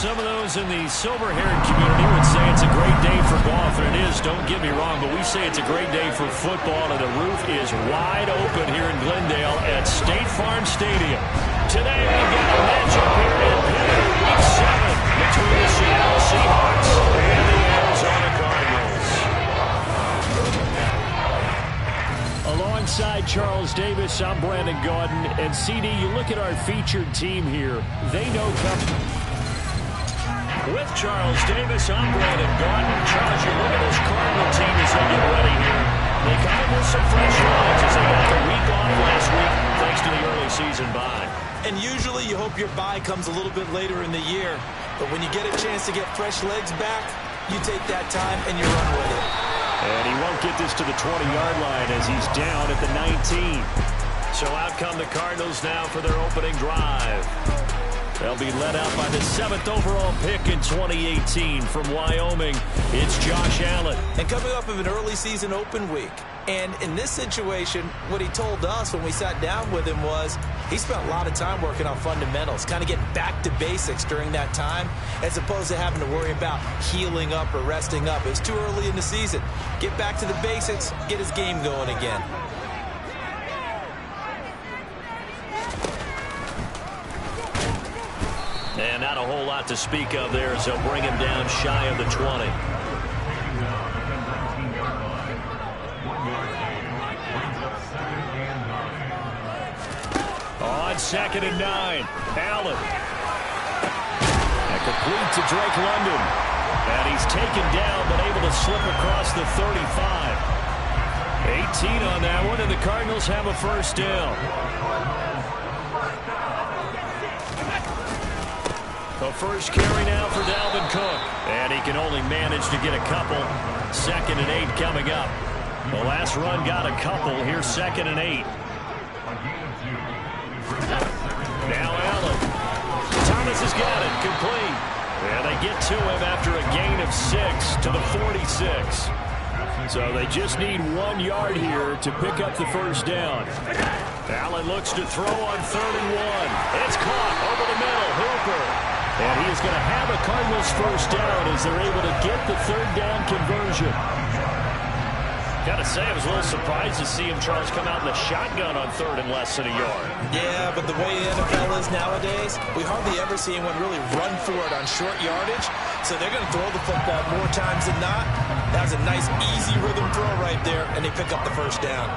Some of those in the silver-haired community would say it's a great day for golf, and it is, don't get me wrong, but we say it's a great day for football, and the roof is wide open here in Glendale at State Farm Stadium. Today we've got a matchup here in Pivotal Week 7 between the Seattle Seahawks and the Arizona Cardinals. Alongside Charles Davis, I'm Brandon Gaudin, and CD, you look at our featured team here. They know with Charles Davis, I'm Brandon Gaudin. Charles, you look at this Cardinal team as they get ready here. They come in with some fresh legs as they got the week off last week thanks to the early season bye. And usually you hope your bye comes a little bit later in the year. But when you get a chance to get fresh legs back, you take that time and you run with it. And he won't get this to the 20-yard line as he's down at the 19. So out come the Cardinals now for their opening drive. They'll be led out by the 7th overall pick in 2018 from Wyoming. It's Josh Allen. And coming off of an early season open week. And in this situation, what he told us when we sat down with him was he spent a lot of time working on fundamentals, kind of getting back to basics during that time, as opposed to having to worry about healing up or resting up. It was too early in the season. Get back to the basics, get his game going again. And not a whole lot to speak of there, so bring him down shy of the 20. On 2nd and 9, Allen. And complete to Drake London. And he's taken down, but able to slip across the 35. 18 on that one, and the Cardinals have a first down. The first carry now for Dalvin Cook. And he can only manage to get a couple. 2nd and 8 coming up. The last run got a couple. Here's 2nd and 8. Now Allen. Thomas has got it. Complete. And they get to him after a gain of 6 to the 46. So they just need 1 yard here to pick up the first down. Allen looks to throw on 3rd and 1. It's caught over the middle. Hooper. And he is going to have a Cardinals first down as they're able to get the 3rd down conversion. Got to say, I was a little surprised to see him, Charles, come out in the shotgun on 3rd and less than a yard. Yeah, but the way the NFL is nowadays, we hardly ever see anyone really run for it on short yardage. So they're going to throw the football more times than not. That was a nice, easy rhythm throw right there, and they pick up the first down.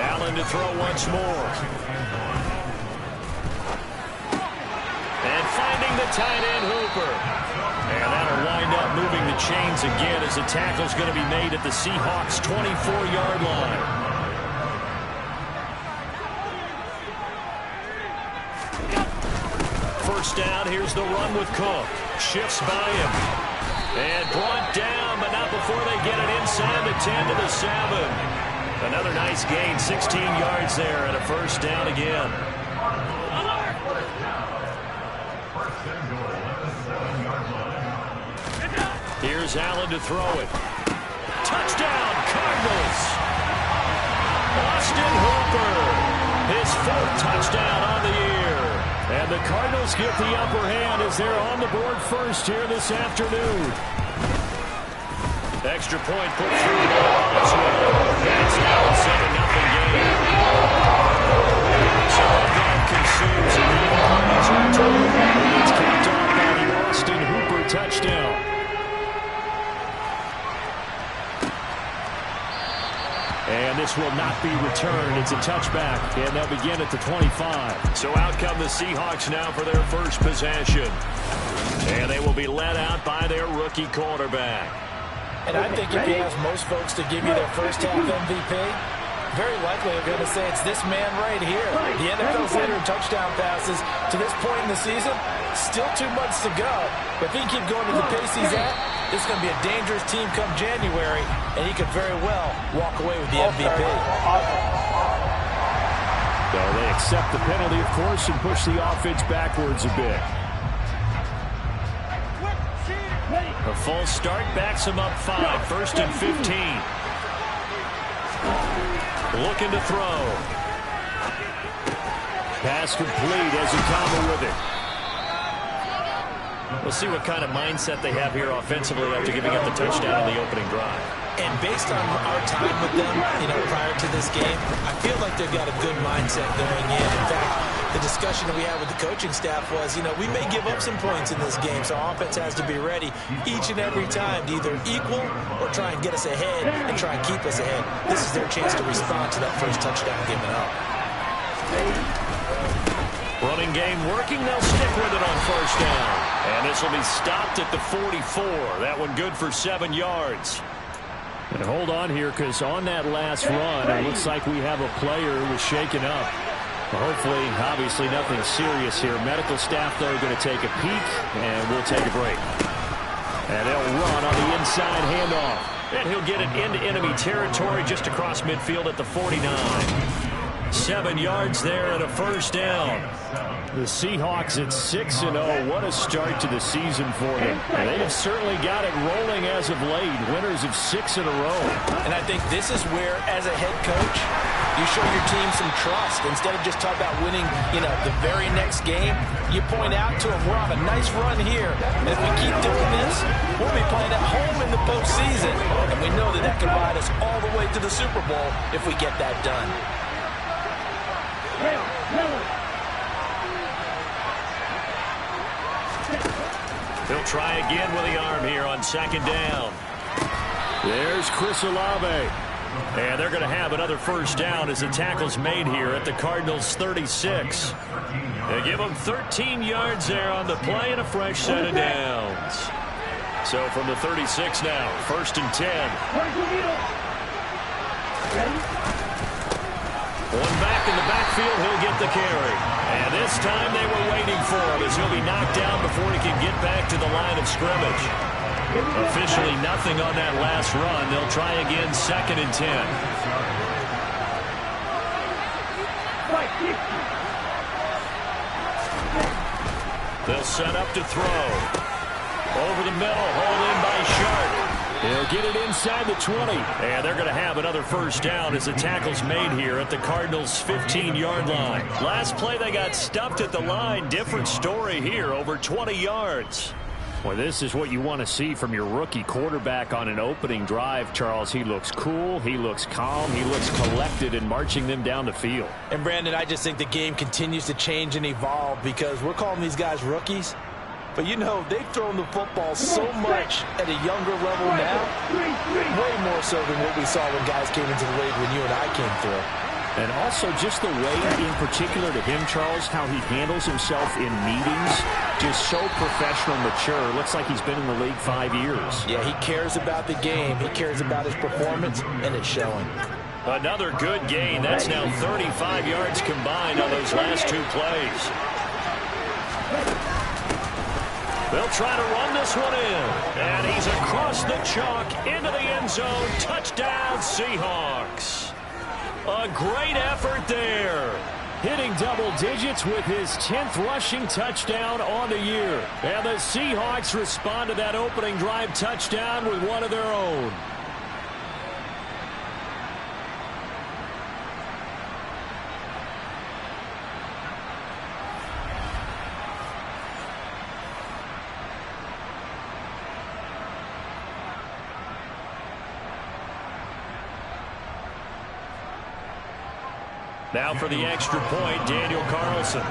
Allen to throw once more. And finding the tight end, Hooper. And that'll wind up moving the chains again as the tackle's going to be made at the Seahawks' 24-yard line. First down, here's the run with Cook. Shifts by him. And brought down, but not before they get it inside the 10 to the 7. Another nice gain, 16 yards there, and a first down again. Here's Allen to throw it. Touchdown, Cardinals! Austin Hooper, his 4th touchdown on the year. And the Cardinals get the upper hand as they're on the board first here this afternoon. Extra point put through by Boswell. That's now a 7-0 game. So that consumes the Cardinals return. It's kicked off by the Austin Hooper touchdown. And this will not be returned. It's a touchback, and they'll begin at the 25. So out come the Seahawks now for their first possession. And they will be led out by their rookie quarterback. And I think if you ask most folks to give you their first half MVP, very likely they're going to say it's this man right here. The NFL's leader in touchdown passes to this point in the season. Still 2 months to go. But if he can keep going at the pace he's at, this is going to be a dangerous team come January, and he could very well walk away with the MVP. So they accept the penalty, of course, and push the offense backwards a bit. A full start backs him up 5. 1st and 15. Looking to throw. Pass complete as he combo with it. We'll see what kind of mindset they have here offensively after giving up the touchdown on the opening drive. And based on our time with them, prior to this game, I feel like they've got a good mindset going in. In fact, the discussion that we had with the coaching staff was, we may give up some points in this game, so our offense has to be ready each and every time to either equal or try and get us ahead and try and keep us ahead. This is their chance to respond to that first touchdown given up. Running game working. They'll stick with it on first down. And this will be stopped at the 44. That one good for 7 yards. And hold on here, because on that last run, it looks like we have a player who was shaken up. Hopefully, obviously, nothing serious here. Medical staff, though, are going to take a peek, and we'll take a break. And they'll run on the inside handoff. And he'll get it into enemy territory just across midfield at the 49. 7 yards there and a first down. The Seahawks at 6-0. What a start to the season for them. They have certainly got it rolling as of late. Winners of 6 in a row. And I think this is where, as a head coach, you show your team some trust. Instead of just talking about winning, the very next game, you point out to them, we're on a nice run here. And if we keep doing this, we'll be playing at home in the postseason. And we know that that can ride us all the way to the Super Bowl if we get that done. He'll try again with the arm here on second down. There's Chris Olave. And they're going to have another first down as the tackle's made here at the Cardinals' 36. They give them 13 yards there on the play and a fresh set of downs. So from the 36 now, first and 10. One back in the backfield, he'll get the carry. And this time they were waiting for him as he'll be knocked down before he can get back to the line of scrimmage. Officially nothing on that last run. They'll try again, second and 10. They'll set up to throw. Over the middle, hauled in by Sharp. He'll get it inside the 20. And they're going to have another first down as the tackle's made here at the Cardinals' 15-yard line. Last play, they got stuffed at the line. Different story here, over 20 yards. Well, this is what you want to see from your rookie quarterback on an opening drive, Charles. He looks cool, he looks calm, he looks collected in marching them down the field. And, Brandon, I just think the game continues to change and evolve because we're calling these guys rookies. But, they've thrown the football so much at a younger level now, way more so than what we saw when guys came into the league when you and I came through. And also just the way, in particular to him, Charles, how he handles himself in meetings, just so professional, mature. Looks like he's been in the league 5 years. Yeah, he cares about the game. He cares about his performance, and it's showing. Another good gain. That's now 35 yards combined on those last two plays. They'll try to run this one in. And he's across the chalk into the end zone. Touchdown, Seahawks. A great effort there. Hitting double digits with his 10th rushing touchdown on the year. And the Seahawks respond to that opening drive touchdown with one of their own. Now for the extra point, Daniel Carlson.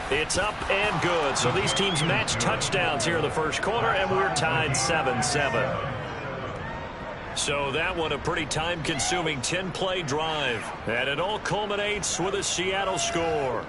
It's up and good. So these teams match touchdowns here in the first quarter, and we're tied 7-7. So that one a pretty time-consuming 10-play drive. And it all culminates with a Seattle score.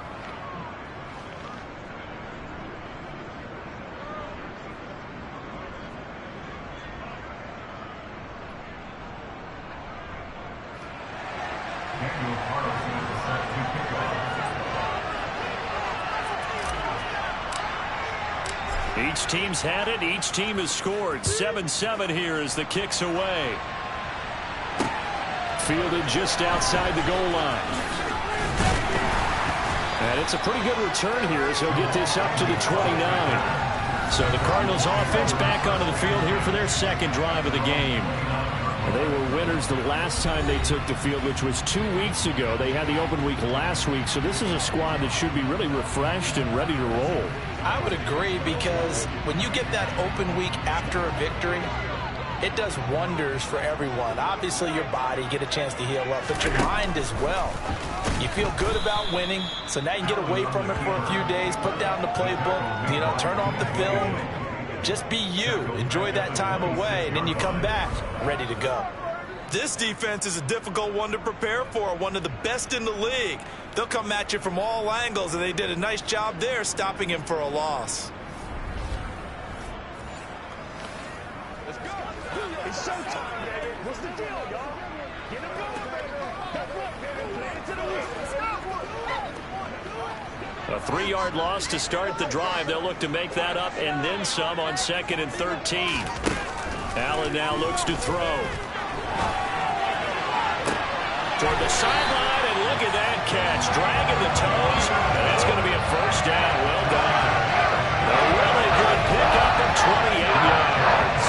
Each team's had it. Each team has scored. 7-7 here as the kick's away. Fielded just outside the goal line. And it's a pretty good return here as he'll get this up to the 29. So the Cardinals offense back onto the field here for their second drive of the game. They were winners the last time they took the field, which was 2 weeks ago. They had the open week last week, so this is a squad that should be really refreshed and ready to roll. I would agree, because when you get that open week after a victory, it does wonders for everyone. Obviously, your body, get a chance to heal up, but your mind as well. You feel good about winning, so now you can get away from it for a few days, put down the playbook, turn off the film. Just be you. Enjoy that time away, and then you come back ready to go. This defense is a difficult one to prepare for, one of the best in the league. They'll come at you from all angles, and they did a nice job there stopping him for a loss. Let's go. It's showtime, baby. What's the deal, y'all? Get him going, baby. That's right, baby. Play it to the wheel. Let's go. A 3-yard loss to start the drive. They'll look to make that up and then some on 2nd and 13. Allen now looks to throw. Toward the sideline, and look at that catch. Dragging the toes, and that's going to be a first down. Well done. A really good pickup of 28 yards.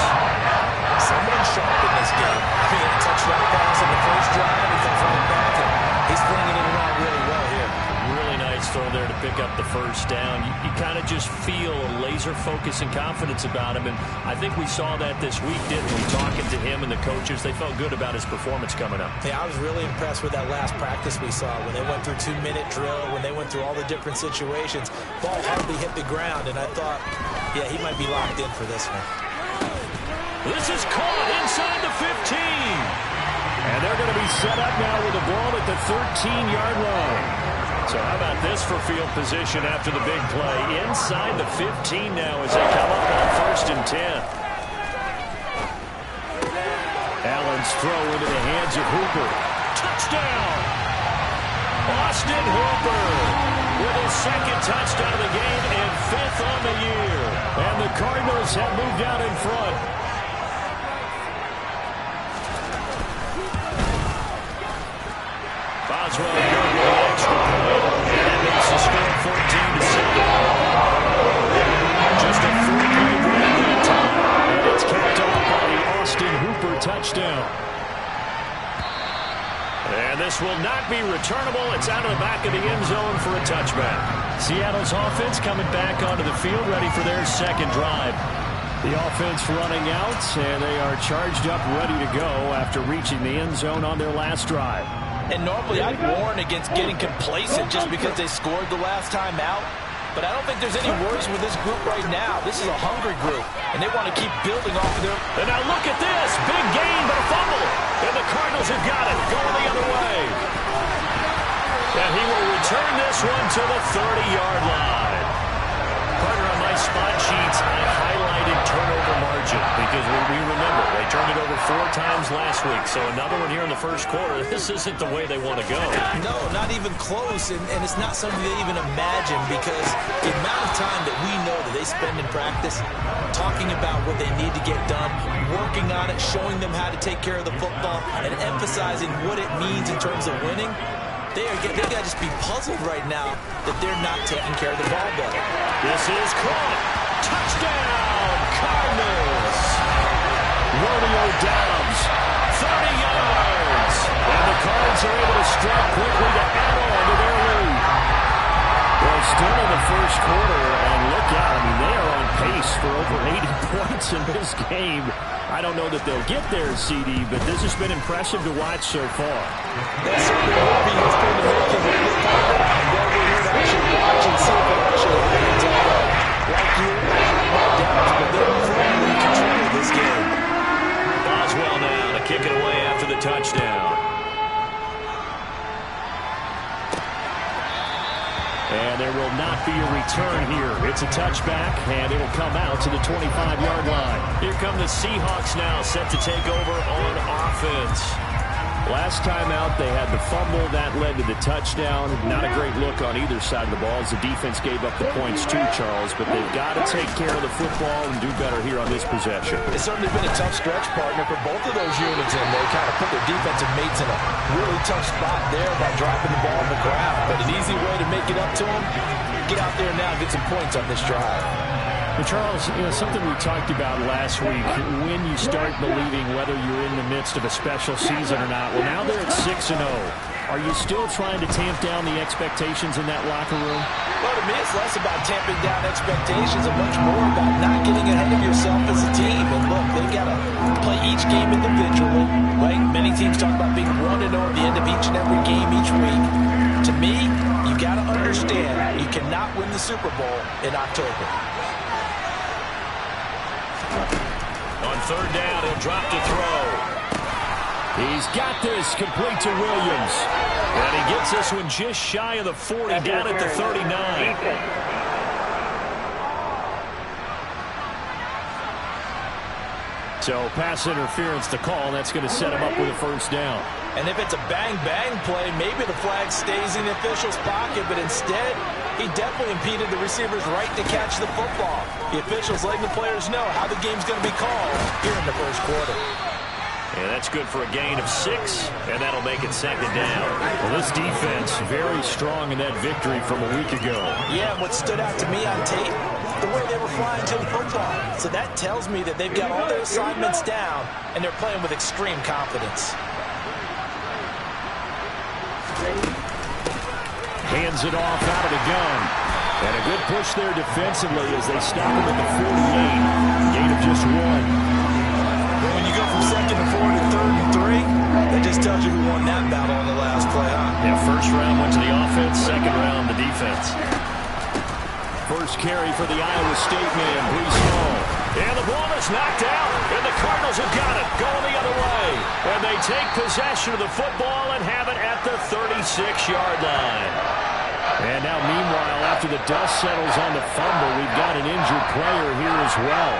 Someone sharp in this game. He had a touchdown pass in the first drive, and he comes right back, and he's flinging it around really well here. Really nice throw there to pick up the first down. You kind of just feel a laser focus and confidence about him, and I think we saw that this week, didn't we? Talking to him and the coaches, they felt good about his performance coming up. Yeah, I was really impressed with that last practice we saw when they went through 2-minute drill, when they went through all the different situations. Ball hardly hit the ground, and I thought, yeah, he might be locked in for this one. This is caught inside the 15. And they're going to be set up now with the ball at the 13-yard line. So how about this for field position after the big play? Inside the 15 now as they come up on 1st and 10. Allen's throw into the hands of Hooper. Touchdown! Austin Hooper with his 2nd touchdown of the game and 5th on the year. And the Cardinals have moved out in front. Boswell going to the extra point. And that makes the score 14-7. Just a 3-play drive that time. And it's capped off by the Austin Hooper touchdown. And this will not be returnable. It's out of the back of the end zone for a touchback. Seattle's offense coming back onto the field, ready for their 2nd drive. The offense running out, and they are charged up, ready to go after reaching the end zone on their last drive. And normally I'd warn against getting complacent just because they scored the last time out. But I don't think there's any worries with this group right now. This is a hungry group, and they want to keep building off of their... And now look at this. Big gain, but a fumble. And the Cardinals have got it. Going the other way. And he will return this one to the 30-yard line. Carter, on my spot sheets, I highlighted turnover margin because we remember they turned it over 4 times last week. So another one here in the first quarter. This isn't the way they want to go. No, not even close, and it's not something they even imagine, because the amount of time that we know that they spend in practice talking about what they need to get done, working on it, showing them how to take care of the football, and emphasizing what it means in terms of winning. They got to just be puzzled right now that they're not taking care of the ball better. This is caught. Touchdown, Cardinals. Romeo Doubs, 30 yards. And the Cards are able to strike quickly to add on to their lead. Well, still in the first quarter, and look out. I mean, they are on pace for over 80 points in this game. I don't know that they'll get there, CD, but this has been impressive to watch so far. That certainly will be. It's going to make it really fun. And then we're here to actually watch and see if it actually happens. Like you, I have my doubts, but they're firmly controlling this game. Boswell now to kick it away after the touchdown. And there will not be a return here. It's a touchback, and it'll come out to the 25-yard line. Here come the Seahawks now, set to take over on offense. Last time out, they had the fumble. That led to the touchdown. Not a great look on either side of the ball as the defense gave up the points too, Charles. But they've got to take care of the football and do better here on this possession. It's certainly been a tough stretch, partner, for both of those units, and they kind of put their defensive mates in a really tough spot there by dropping the ball on the ground. But an easy way to make it up to them, get out there now and get some points on this drive. Well, Charles, something we talked about last week, when you start believing whether you're in the midst of a special season or not. Well, now they're at 6-0. Are you still trying to tamp down the expectations in that locker room? Well, to me, it's less about tamping down expectations and much more about not getting ahead of yourself as a team. And look, they've got to play each game individually, right? Many teams talk about being 1-0 at the end of each and every game each week. To me, you got to understand you cannot win the Super Bowl in October. On third down, he'll drop to throw. He's got this, complete to Williams. And he gets this one just shy of the 40, down at the 39. So pass interference to call, and that's going to set him up with a first down. And if it's a bang-bang play, maybe the flag stays in the official's pocket, but instead, he definitely impeded the receiver's right to catch the football. The officials letting the players know how the game's going to be called here in the first quarter. And that's good for a gain of 6, and that'll make it second down. Well, this defense, very strong in that victory from a week ago. Yeah, and what stood out to me on tape, the way they were flying to the football. So that tells me that they've got all their assignments down, and they're playing with extreme confidence. Hands it off out of the gun. And a good push there defensively as they stop him at the 48. Gain of just 1. When you go from 2nd to 4 to 3rd and 3, that just tells you who won that battle on the last play, huh? Yeah, first round went to the offense, second round the defense. First carry for the Iowa State man, Breece Hall. And the ball is knocked out, and the Cardinals have got it, going the other way. And they take possession of the football and have it at the 36-yard line. And now, meanwhile, after the dust settles on the fumble, we've got an injured player here as well.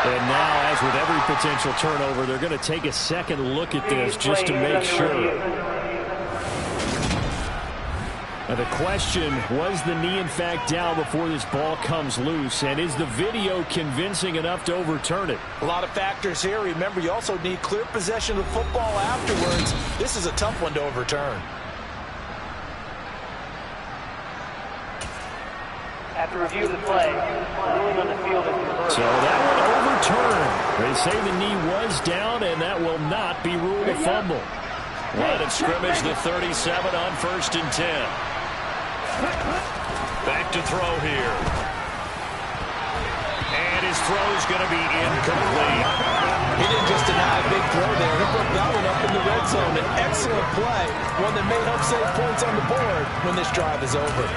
And now, as with every potential turnover, they're going to take a second look at this just to make sure. Now the question, was the knee in fact down before this ball comes loose? And is the video convincing enough to overturn it? A lot of factors here. Remember, you also need clear possession of the football afterwards. This is a tough one to overturn. After review of the play, ruling on the field is reversed. So that one overturned. They say the knee was down, and that will not be ruled a fumble. Line of scrimmage, the 37 on 1st and 10. Back to throw here. And his throw's going to be incomplete. He didn't just deny a big throw there. He put that one up in the red zone. An excellent play, one that may help save points on the board when this drive is over.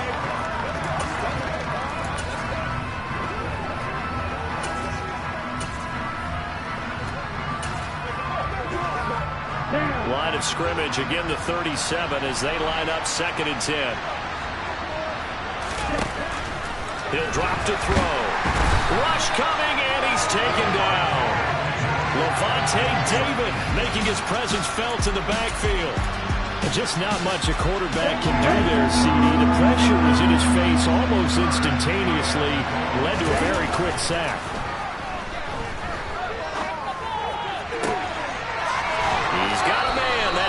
Line of scrimmage, again the 37 as they line up 2nd and 10. He'll drop to throw. Rush coming, and he's taken down. Levante David making his presence felt in the backfield. Just not much a quarterback can do there, CD. The pressure was in his face almost instantaneously, led to a very quick sack.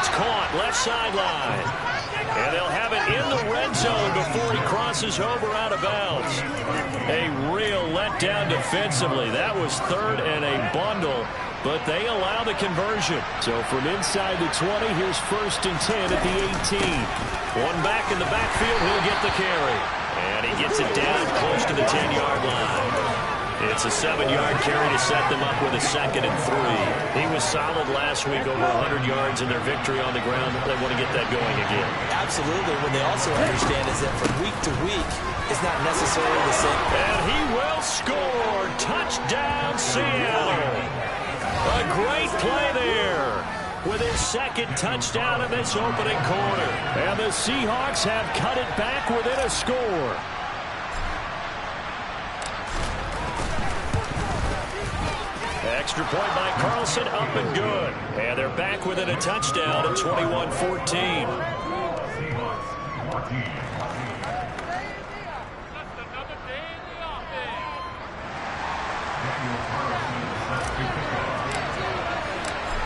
Caught left sideline. And they'll have it in the red zone before he crosses over out of bounds. A real letdown defensively. That was 3rd and a bundle, but they allow the conversion. So from inside the 20, here's 1st and 10 at the 18. One back in the backfield, he'll get the carry. And he gets it down close to the 10-yard line. It's a 7-yard carry to set them up with a 2nd and 3. He was solid last week, over 100 yards in their victory on the ground. They want to get that going again. Absolutely. What they also understand is that from week to week, it's not necessarily the same. And he will score. Touchdown, Seattle. A great play there with his 2nd touchdown of this opening quarter. And the Seahawks have cut it back within a score. Extra point by Carlson, up and good. And they're back within a touchdown at 21-14.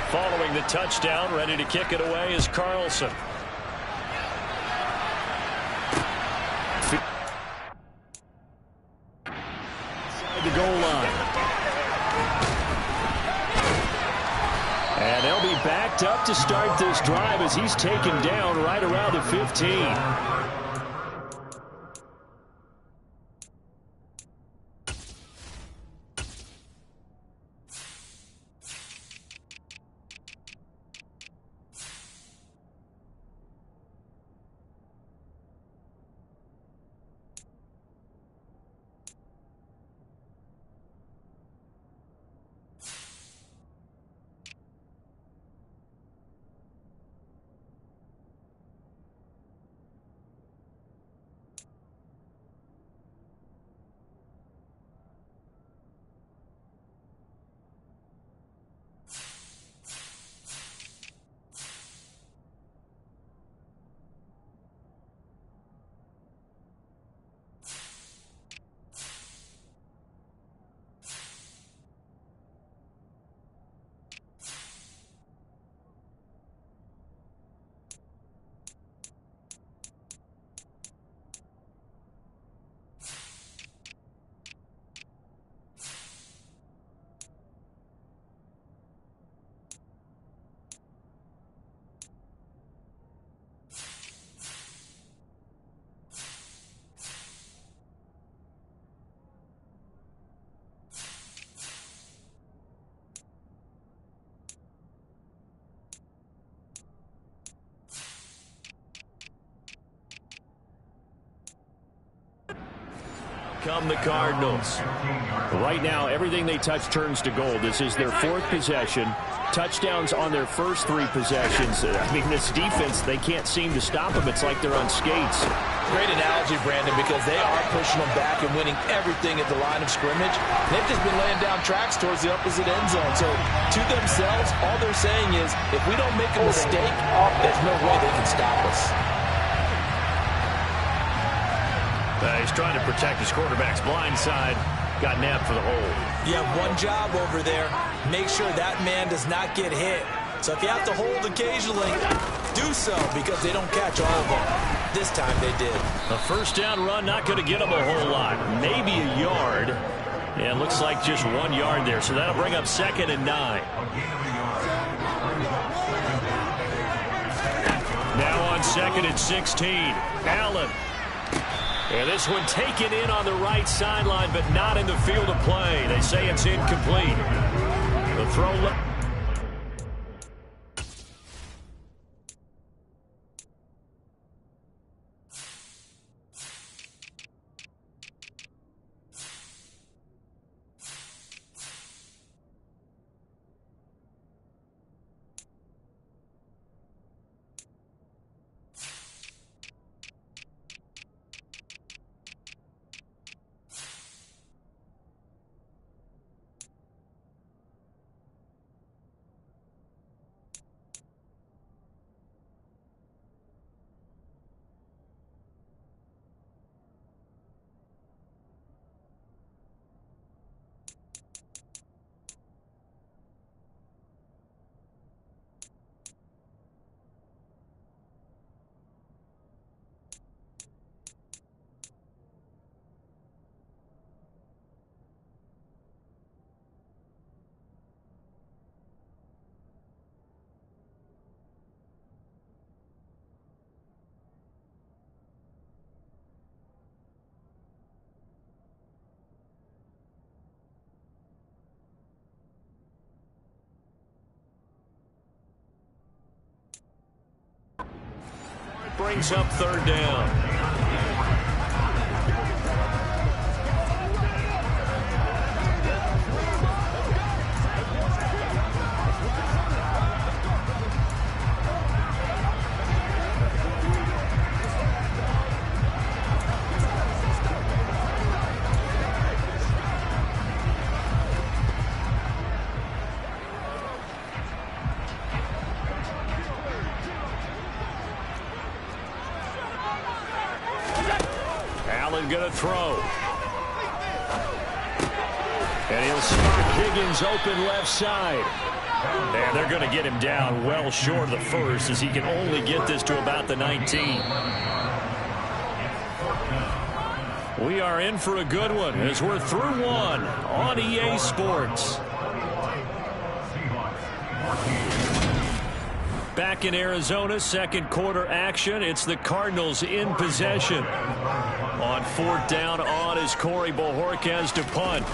Following the touchdown, ready to kick it away is Carlson. the goal line. And they'll be backed up to start this drive as he's taken down right around the 15. Come the Cardinals. Right now, everything they touch turns to gold. This is their 4th possession. Touchdowns on their first 3 possessions. I mean, this defense, they can't seem to stop them. It's like they're on skates. Great analogy, Brandon, because they are pushing them back and winning everything at the line of scrimmage. They've just been laying down tracks towards the opposite end zone. So, to themselves, all they're saying is, if we don't make a mistake, there's no way they can stop us. He's trying to protect his quarterback's blind side. Got nabbed for the hole. You have one job over there. Make sure that man does not get hit. So if you have to hold occasionally, do so because they don't catch all of them. This time they did. A first down run, not going to get him a whole lot. Maybe a yard. And it looks like just 1 yard there. So that'll bring up 2nd and 9. Now on 2nd and 16. Allen. And this one taken in on the right sideline, but not in the field of play. They say it's incomplete. The throw. Brings up 3rd down. Going to throw. And he'll spot Higgins open left side. And they're going to get him down well short of the first as he can only get this to about the 19. We are in for a good one as we're through one on EA Sports. Back in Arizona, second quarter action. It's the Cardinals in possession. On fourth down, on is Corey Bojorquez to punt.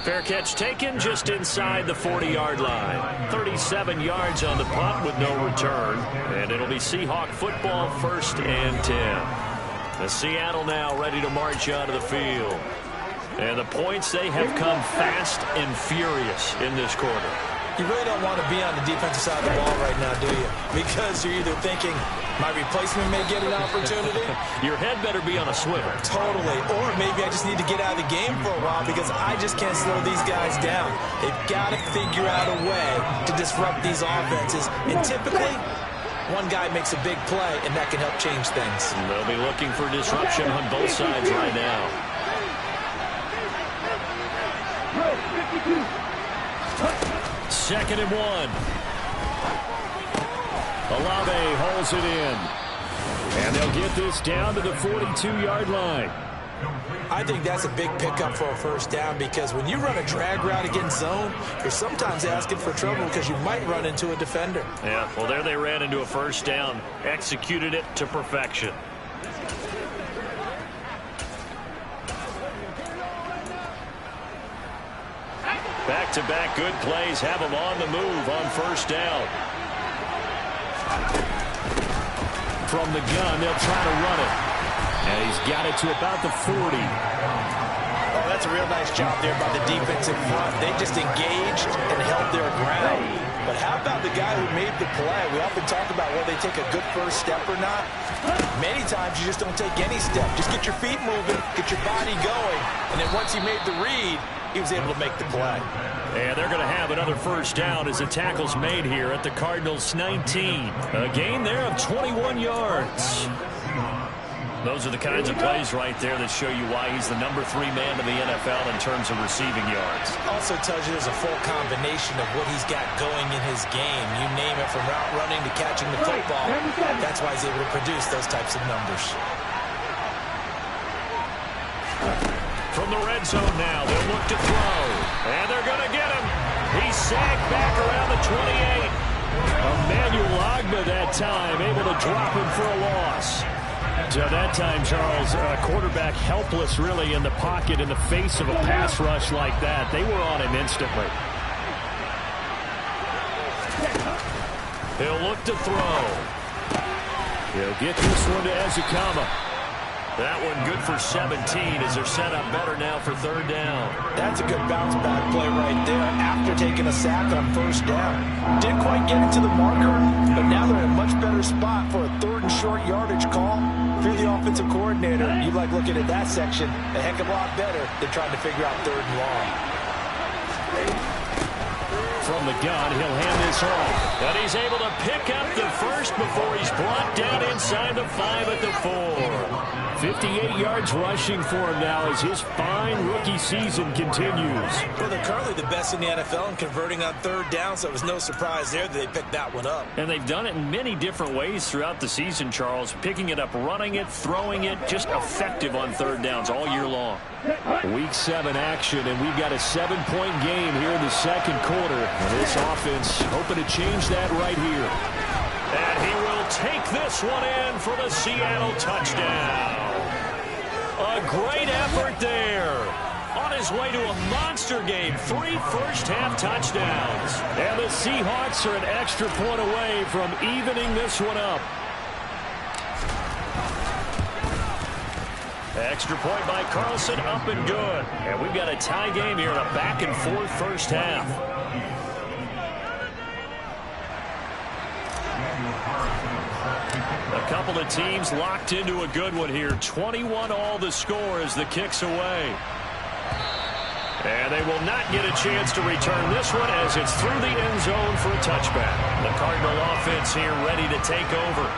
Fair catch taken just inside the 40-yard line. 37 yards on the punt with no return. And it'll be Seahawk football, 1st and 10. The Seattle now ready to march out of the field. And the points, they have come fast and furious in this quarter. You really don't want to be on the defensive side of the ball right now, do you? Because you're either thinking, my replacement may get an opportunity. Your head better be on a swivel. Totally. Or maybe I just need to get out of the game for a while because I just can't slow these guys down. They've got to figure out a way to disrupt these offenses. And typically, one guy makes a big play, and that can help change things. They'll be looking for disruption on both sides right now. Second and 1. Olave holds it in. And they'll get this down to the 42-yard line. I think that's a big pickup for a first down because when you run a drag route against zone, you're sometimes asking for trouble because you might run into a defender. Yeah, well, there they ran into a first down. Executed it to perfection. Back-to-back good plays have them on the move on first down. From the gun, they'll try to run it. And he's got it to about the 40. Oh, that's a real nice job there by the defensive front. They just engaged and held their ground. But how about the guy who made the play? We often talk about whether they take a good first step or not. Many times you just don't take any step. Just get your feet moving, get your body going, and then once he made the read, he was able to make the play. And they're going to have another first down as the tackle's made here at the Cardinals' 19. A gain there of 21 yards. Those are the kinds of plays right there that show you why he's the #3 man in the NFL in terms of receiving yards. Also tells you there's a full combination of what he's got going in his game. You name it, from route running to catching the football. That's why he's able to produce those types of numbers. From the red zone now, they'll look to throw. And they're going to get him. He's sagged back around the 28. Emmanuel Ogbah that time, able to drop him for a loss. So that time, Charles, quarterback helpless really in the pocket in the face of a pass rush like that. They were on him instantly. He'll look to throw. He'll get this one to Ezekama. That one good for 17 as they're set up better now for third down. That's a good bounce-back play right there after taking a sack on first down. Didn't quite get into the marker, but now they're in a much better spot for a 3rd and short yardage call. If you're the offensive coordinator, you like looking at that section a heck of a lot better than trying to figure out 3rd and long. From the gun, he'll hand this off. And he's able to pick up the first before he's brought down inside the 5 at the 4. 58 yards rushing for him now as his fine rookie season continues. Well, they're currently the best in the NFL in converting on 3rd down, so it was no surprise there that they picked that one up. And they've done it in many different ways throughout the season, Charles. Picking it up, running it, throwing it, just effective on 3rd downs all year long. Week 7 action, and we've got a 7-point game here in the second quarter. And this offense hoping to change that right here. And he will take this one in for the Seattle touchdown. A great effort there. On his way to a monster game. 3 first-half touchdowns. And the Seahawks are an extra point away from evening this one up. Extra point by Carlson, up and good. And we've got a tie game here in a back-and-forth first half. A couple of teams locked into a good one here. 21 all the score as the kick's away. And they will not get a chance to return this one as it's through the end zone for a touchback. The Cardinal offense here ready to take over.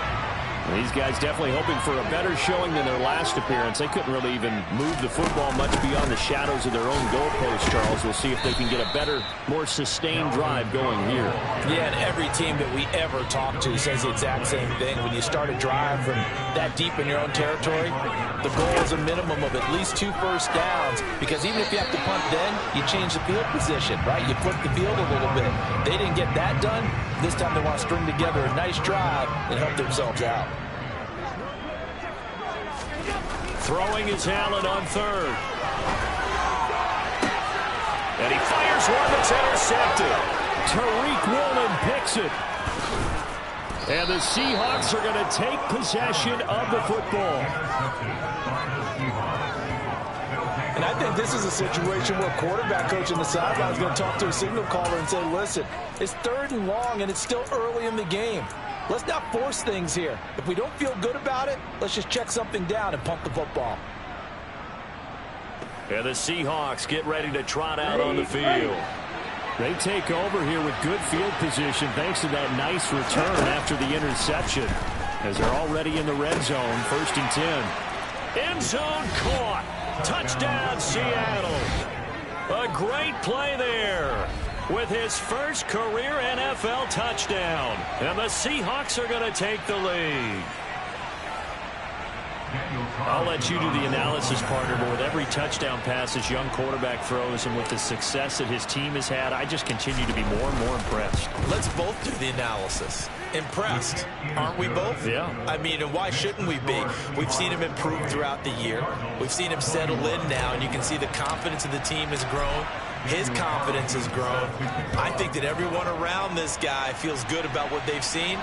These guys definitely hoping for a better showing than their last appearance. They couldn't really even move the football much beyond the shadows of their own goalpost, Charles. We'll see if they can get a better, more sustained drive going here. Yeah, and every team that we ever talk to says the exact same thing. When you start a drive from that deep in your own territory, the goal is a minimum of at least 2 first downs, because even if you have to punt then, you change the field position, right? You flip the field a little bit. They didn't get that done. This time they want to string together a nice drive and help themselves out. Throwing is Allen on third. And he fires one that's intercepted. Tariq Woolen picks it. And the Seahawks are going to take possession of the football. And I think this is a situation where a quarterback coach on the sideline is going to talk to a signal caller and say, listen, it's 3rd and long and it's still early in the game. Let's not force things here. If we don't feel good about it, let's just check something down and punt the football. And the Seahawks get ready to trot out on the field. They take over here with good field position thanks to that nice return after the interception, as they're already in the red zone, 1st and 10. End zone caught. Touchdown, Seattle. A great play there with his first career NFL touchdown. And the Seahawks are going to take the lead. I'll let you do the analysis, partner, but with every touchdown pass this young quarterback throws and with the success that his team has had, I just continue to be more and more impressed. Let's both do the analysis. Impressed, aren't we both? Yeah. I mean, and why shouldn't we be? We've seen him improve throughout the year. We've seen him settle in now, and you can see the confidence of the team has grown. His confidence has grown. I think that everyone around this guy feels good about what they've seen.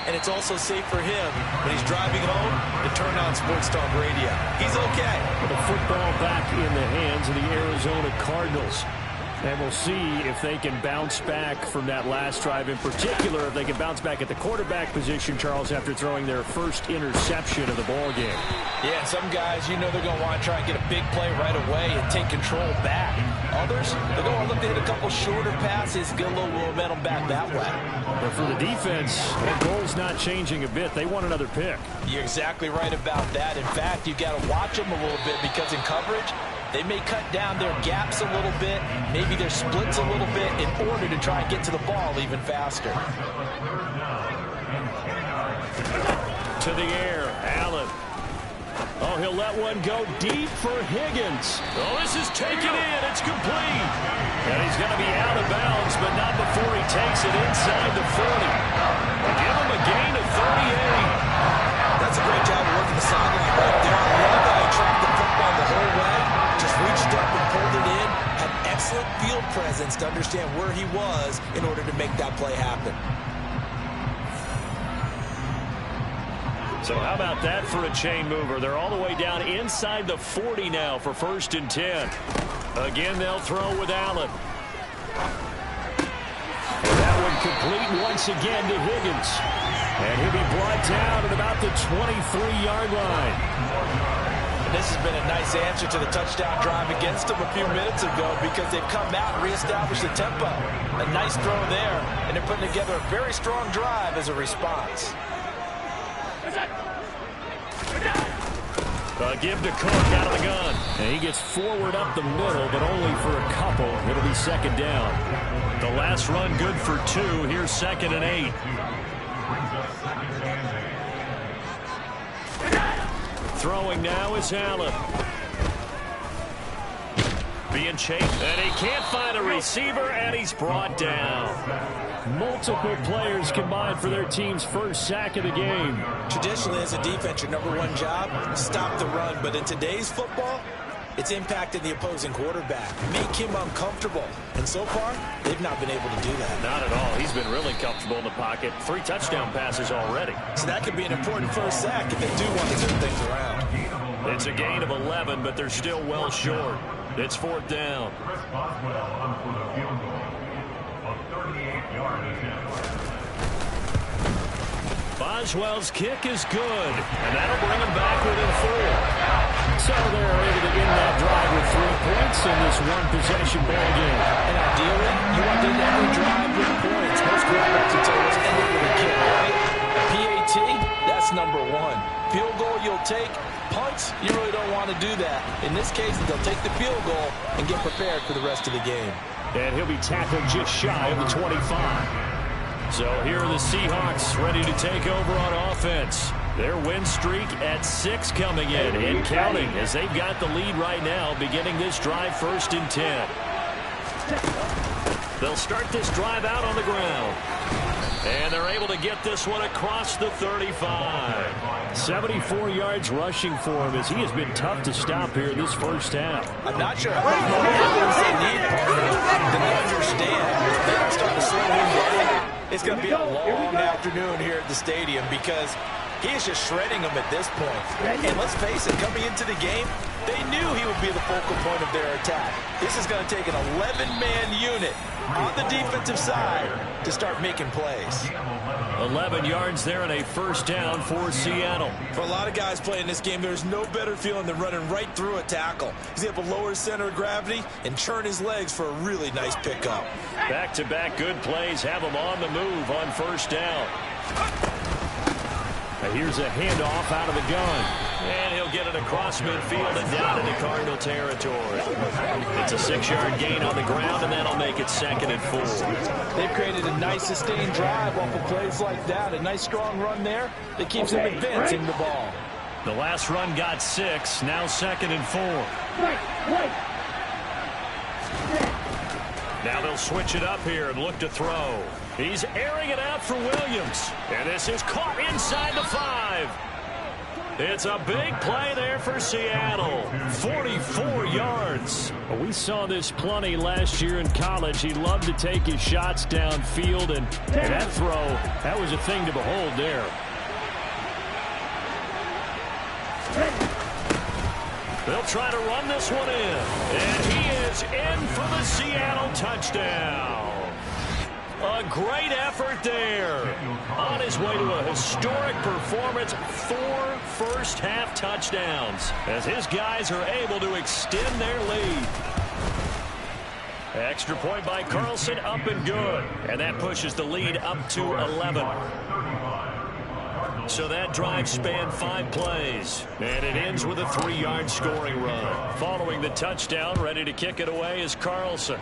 And it's also safe for him when he's driving home to turn on Sports Talk Radio. He's okay. The football back in the hands of the Arizona Cardinals. And we'll see if they can bounce back from that last drive. In particular, if they can bounce back at the quarterback position, Charles, after throwing their first interception of the ball game. Yeah, some guys, you know they're going to want to try and get a big play right away and take control back. Others, they're going to look to hit a couple shorter passes, get a little momentum back that way. But for the defense, that goal's not changing a bit. They want another pick. You're exactly right about that. In fact, you've got to watch them a little bit, because in coverage, they may cut down their gaps a little bit, maybe their splits a little bit, in order to try and get to the ball even faster. To the air, Allen. Oh, he'll let one go deep for Higgins. Oh, this is taken in. It's complete. And he's going to be out of bounds, but not before he takes it inside the 40. Give him a gain of 38. That's a great job of working the sideline right there. I love how he tracked the football the whole way. Just reached up and pulled it in. Had excellent field presence to understand where he was in order to make that play happen. So how about that for a chain mover? They're all the way down inside the 40 now for 1st and 10. Again, they'll throw with Allen. And that one complete once again to Higgins. And he'll be brought down at about the 23-yard line. And this has been a nice answer to the touchdown drive against them a few minutes ago, because they've come out and reestablished the tempo. A nice throw there, and they're putting together a very strong drive as a response. Give to Cook out of the gun. And he gets forward up the middle, but only for a couple. It'll be 2nd down. The last run good for 2. Here's 2nd and 8. Throwing now is Allen. Being chased, and he can't find a receiver, and he's brought down. Multiple players combined for their team's first sack of the game. Traditionally, as a defense, your #1 job, stop the run. But in today's football, it's impacting the opposing quarterback. Make him uncomfortable. And so far, they've not been able to do that. Not at all. He's been really comfortable in the pocket. 3 touchdown passes already. So that could be an important first sack if they do want to turn things around. It's a gain of 11, but they're still well short. It's 4th down. Boswell's kick is good, and that'll bring him back within 4. So they're able to end that drive with 3 points in this one-possession ball game. And ideally, you want to end every drive with points. Most quarterbacks would tell us end it with a kick, right? PAT, that's number one. Field goal you'll take. Punts, you really don't want to do that. In this case, they'll take the field goal and get prepared for the rest of the game. And he'll be tackled just shy of the 25. So here are the Seahawks ready to take over on offense. Their win streak at 6 coming in and counting as they've got the lead right now, beginning this drive 1st and 10. They'll start this drive out on the ground. And they're able to get this one across the 35. 74 yards rushing for him as he has been tough to stop here this first half. I'm not sure how much more evidence they need, partner, than they understand. They don't start to slow him down. It's going to be a long afternoon here at the stadium because he is just shredding them at this point. And let's face it, coming into the game, they knew he would be the focal point of their attack. This is going to take an 11-man unit on the defensive side to start making plays. 11 yards there and a first down for Seattle. For a lot of guys playing this game, there's no better feeling than running right through a tackle. He's able to lower his center of gravity and churn his legs for a really nice pickup. Back-to-back good plays have him on the move on first down. Now here's a handoff out of the gun. And he'll get it across midfield and down into Cardinal territory. It's a 6-yard gain on the ground, and that'll make it 2nd and 4. They've created a nice sustained drive off of plays like that. A nice strong run there that keeps them advancing the ball. The last run got 6, now 2nd and 4. Now they'll switch it up here and look to throw. He's airing it out for Williams. And this is caught inside the 5. It's a big play there for Seattle. 44 yards. We saw this plenty last year in college. He loved to take his shots downfield, and that throw, that was a thing to behold there. They'll try to run this one in. And he is in for the Seattle touchdown. A great effort there. On his way to a historic performance, 4 first-half touchdowns as his guys are able to extend their lead. Extra point by Carlson, up and good. And that pushes the lead up to 11. So that drive spanned 5 plays. And it ends with a 3-yard scoring run. Following the touchdown, ready to kick it away is Carlson.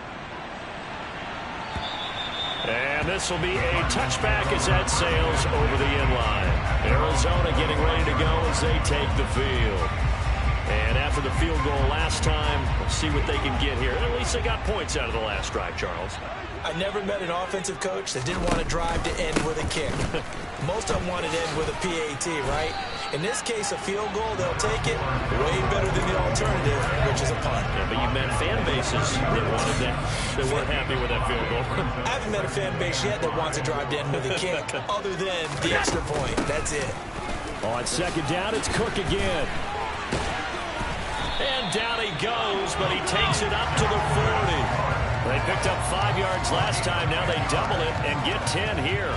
And this will be a touchback as that sails over the end line. Arizona getting ready to go as they take the field. And after the field goal last time, we'll see what they can get here. At least they got points out of the last drive, Charles. I never met an offensive coach that didn't want to drive to end with a kick. Most of them wanted to end with a PAT, right? In this case, a field goal, they'll take it way better than the alternative, which is a punt. Yeah, but you've met fan bases that wanted that, that weren't happy with that field goal. I haven't met a fan base yet that wants to drive to end with a kick, other than the extra point. That's it. On second down, it's Cook again. And down he goes, but he takes it up to the 40. They picked up 5 yards last time. Now they double it and get 10 here.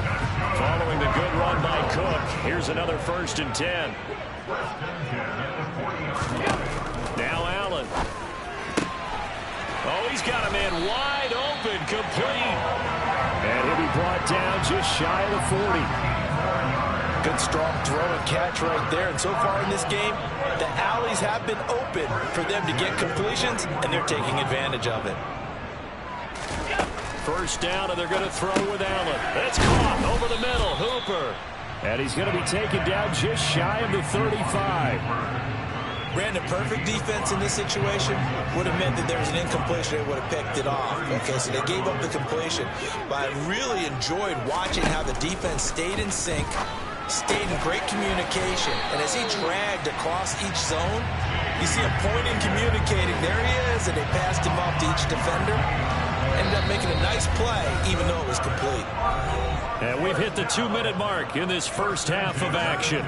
Following the good run by Cook, here's another 1st and 10. Now Allen. Oh, he's got a man wide open, complete. And he'll be brought down just shy of the 40. Good strong throw and catch right there. And so far in this game, the alleys have been open for them to get completions, and they're taking advantage of it. First down, and they're going to throw with Allen. It's caught over the middle. Hooper. And he's going to be taken down just shy of the 35. Brandon, perfect defense in this situation would have meant that there was an incompletion. They would have picked it off. Okay, so they gave up the completion. But I really enjoyed watching how the defense stayed in sync, stayed in great communication. And as he dragged across each zone, you see him pointing, communicating. There he is, and they passed him off to each defender. Ended up making a nice play, even though it was complete. And we've hit the 2-minute mark in this first half of action.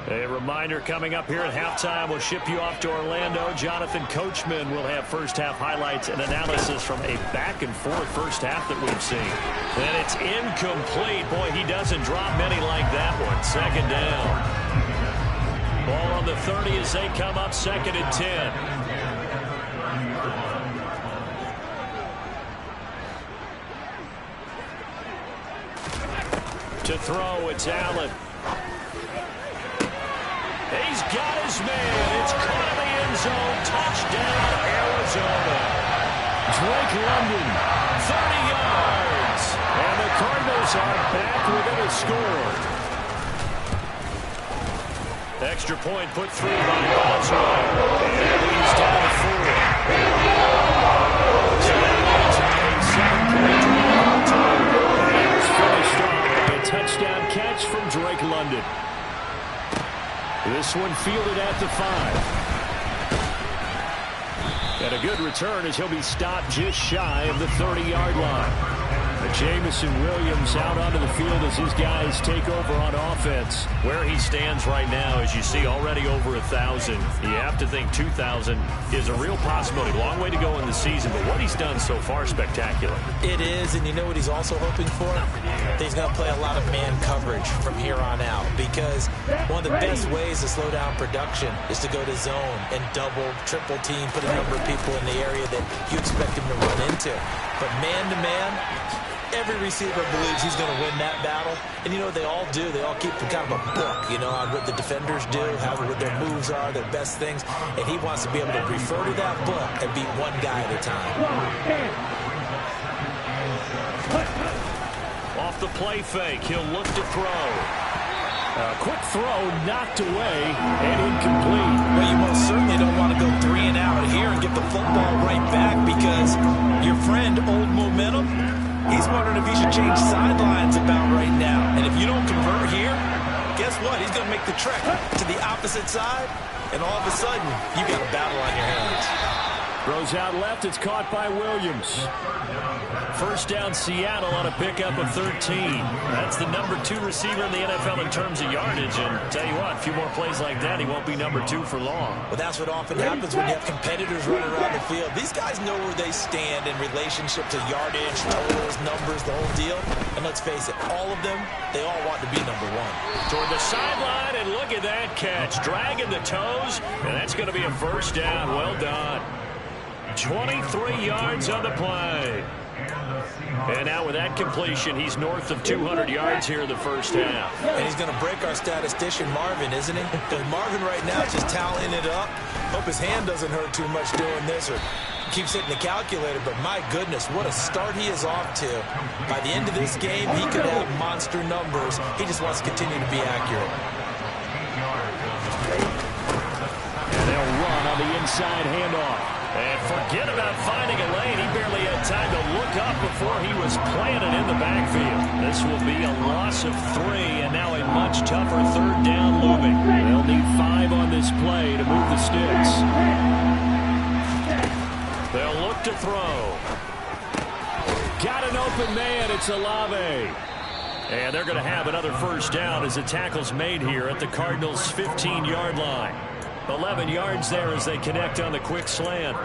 A reminder coming up here at halftime, we'll ship you off to Orlando. Jonathan Coachman will have first half highlights and analysis from a back-and-forth first half that we've seen. And it's incomplete. Boy, he doesn't drop many like that one. Second down. Ball on the 30 as they come up 2nd and 10. To throw, it's Allen. He's got his man. It's caught in the end zone. Touchdown, Arizona. Drake London, 30 yards. And the Cardinals are back within a score. Extra point put through by Boswell. And he's down to 4. So that makes a 7-point drive. And it's finished off with a touchdown catch from Drake London. This one fielded at the 5. And a good return as he'll be stopped just shy of the 30-yard line. Jamison Williams out onto the field as his guys take over on offense. Where he stands right now, as you see, already over 1,000. You have to think 2,000 is a real possibility. Long way to go in the season, but what he's done so far, spectacular. It is, and you know what he's also hoping for? That he's going to play a lot of man coverage from here on out, because one of the best ways to slow down production is to go to zone and double, triple team, put a number of people in the area that you expect him to run into. But man-to-man, every receiver believes he's going to win that battle. And you know what they all do? They all keep kind of a book, you know, on what the defenders do, what their moves are, their best things. And he wants to be able to refer to that book and beat one guy at a time. Off the play fake, he'll look to throw. A quick throw knocked away and incomplete. Well, you most certainly don't want to go 3 and out here and get the football right back, because your friend, Old Momentum, he's wondering if he should change sidelines about right now. And if you don't convert here, guess what? He's going to make the trek to the opposite side, and all of a sudden, you got a battle on your hands. Throws out left. It's caught by Williams. First down, Seattle on a pickup of 13. That's the number 2 receiver in the NFL in terms of yardage. And tell you what, a few more plays like that, he won't be number 2 for long. Well, that's what often happens when you have competitors running around the field. These guys know where they stand in relationship to yardage, totals, numbers, the whole deal. And let's face it, all of them, they all want to be number 1. Toward the sideline, and look at that catch. Dragging the toes, and that's going to be a first down. Well done. 23 yards on the play. And now with that completion, he's north of 200 yards here in the first half. And he's going to break our statistician, Marvin, isn't he? Because Marvin right now is just tallying it up. Hope his hand doesn't hurt too much doing this, or keeps hitting the calculator. But my goodness, what a start he is off to. By the end of this game, he could have monster numbers. He just wants to continue to be accurate. And they'll run on the inside handoff. And forget about finding a lane. He barely had time to look up before he was planted in the backfield. This will be a loss of 3, and now a much tougher third down looming. They'll need 5 on this play to move the sticks. They'll look to throw. Got an open man. It's Olave. And they're going to have another first down as the tackle's made here at the Cardinals' 15-yard line. 11 yards there as they connect on the quick slant.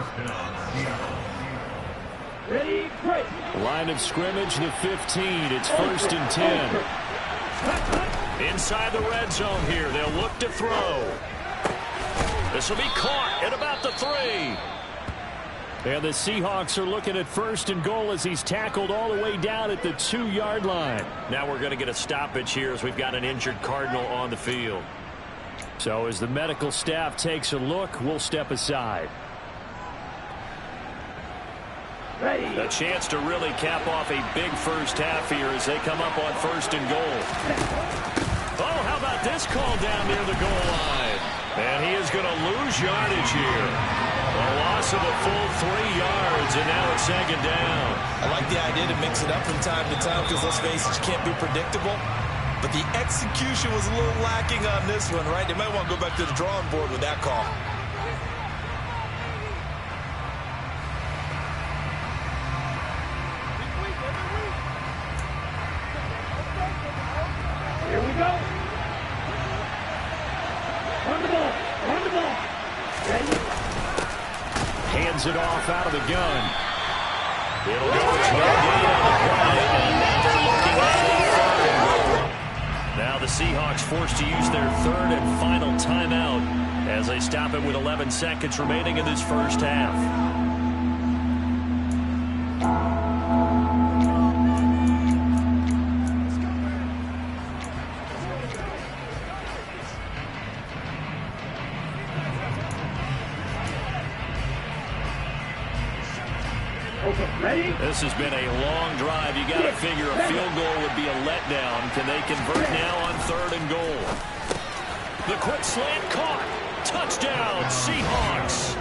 Line of scrimmage, the 15. It's 1st and 10. Inside the red zone here. They'll look to throw. This will be caught at about the 3. And the Seahawks are looking at 1st and goal as he's tackled all the way down at the 2-yard line. Now we're going to get a stoppage here as we've got an injured Cardinal on the field. So as the medical staff takes a look, we'll step aside. A chance to really cap off a big first half here as they come up on 1st and goal. Oh, how about this call down near the goal line? And he is going to lose yardage here. A loss of a full 3 yards, and now it's 2nd down. I like the idea to mix it up from time to time, because let's face it, you can't be predictable. But the execution was a little lacking on this one, right? They might want to go back to the drawing board with that call. Here we go. Run the ball. Run the ball. Ready? Hands it off out of the gun. It'll go to no gain on the play, and now they're looking at a 3rd and goal. Now the Seahawks forced to use their 3rd and final timeout as they stop it with 11 seconds remaining in this first half. This has been a long drive. You got to figure a field goal would be a letdown. Can they convert now on 3rd and goal? The quick slant caught. Touchdown, Seahawks.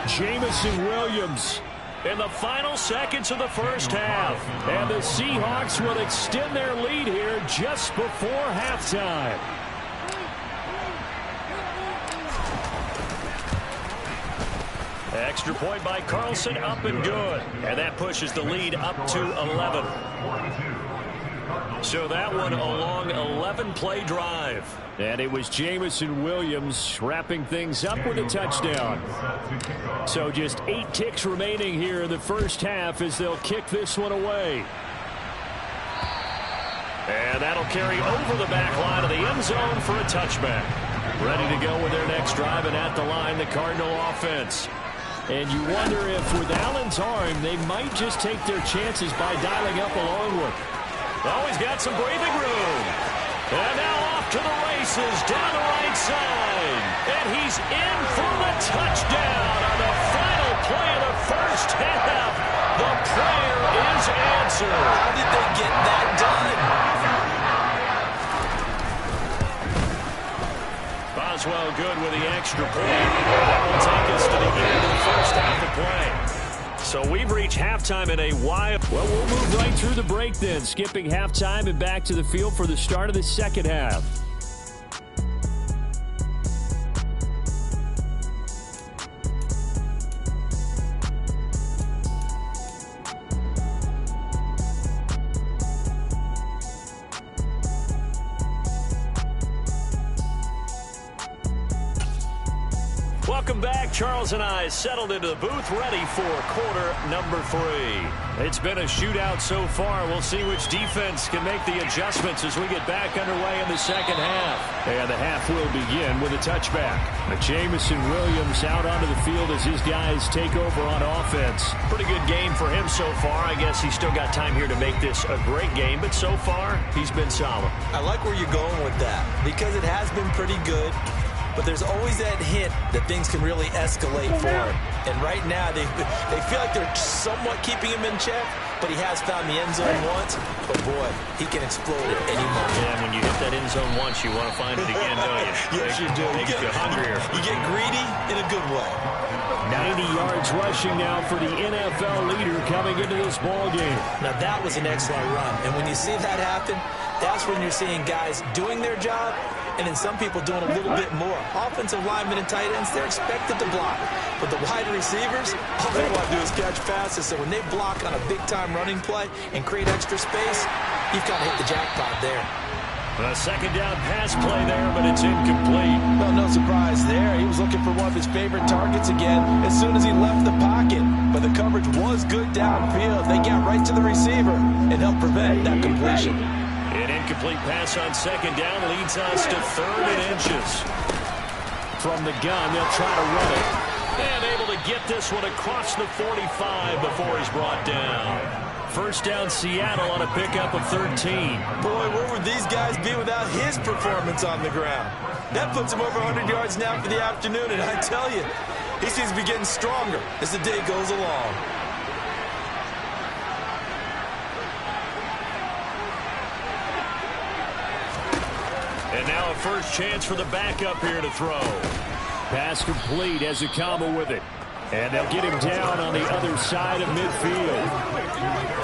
Jamison Williams in the final seconds of the first half. And the Seahawks will extend their lead here just before halftime. Extra point by Carlson, up and good. And that pushes the lead up to 11. So that one a long 11-play drive. And it was Jamison Williams wrapping things up with a touchdown. So just 8 ticks remaining here in the first half as they'll kick this one away. And that'll carry over the back line of the end zone for a touchback. Ready to go with their next drive, and at the line, the Cardinal offense. And you wonder if with Allen's arm, they might just take their chances by dialing up a long one. Oh, he's got some breathing room. And now off to the races down the right side. And he's in for the touchdown on the final play of the first half. The prayer is answered. How did they get that done? Boswell good with the extra point. That will take us to the end of the first half of play. So we've reached halftime in a while. Well, we'll move right through the break then, skipping halftime and back to the field for the start of the second half. Welcome back. Charles and I settled into the booth ready for quarter number 3. It's been a shootout so far. We'll see which defense can make the adjustments as we get back underway in the second half. And the half will begin with a touchback. Jamison Williams out onto the field as his guys take over on offense. Pretty good game for him so far. I guess he's still got time here to make this a great game, but so far he's been solid. I like where you're going with that because it has been pretty good. But there's always that hint that things can really escalate for him. And right now, they feel like they're somewhat keeping him in check, but he has found the end zone once. But, boy, he can explode at any moment. Yeah, when you hit that end zone once, you want to find it again, don't you? Yes, you do. You get hungrier. You get greedy in a good way. 90 yards rushing now for the NFL leader coming into this ball game. Now, that was an excellent run. And when you see that happen, that's when you're seeing guys doing their job, and then some people doing a little bit more. Offensive linemen and tight ends, they're expected to block. But the wide receivers, all they want to do is catch passes. So when they block on a big-time running play and create extra space, you've kind of hit the jackpot there. A second down pass play there, but it's incomplete. Well, no surprise there. He was looking for one of his favorite targets again as soon as he left the pocket. But the coverage was good downfield. They got right to the receiver and helped prevent that completion. An incomplete pass on second down leads us to 3rd and inches. From the gun, they'll try to run it. And able to get this one across the 45 before he's brought down. First down, Seattle on a pickup of 13. Boy, where would these guys be without his performance on the ground? That puts him over 100 yards now for the afternoon, and I tell you, he seems to be getting stronger as the day goes along. And now a first chance for the backup here to throw. Pass complete as a combo with it. And they'll get him down on the other side of midfield.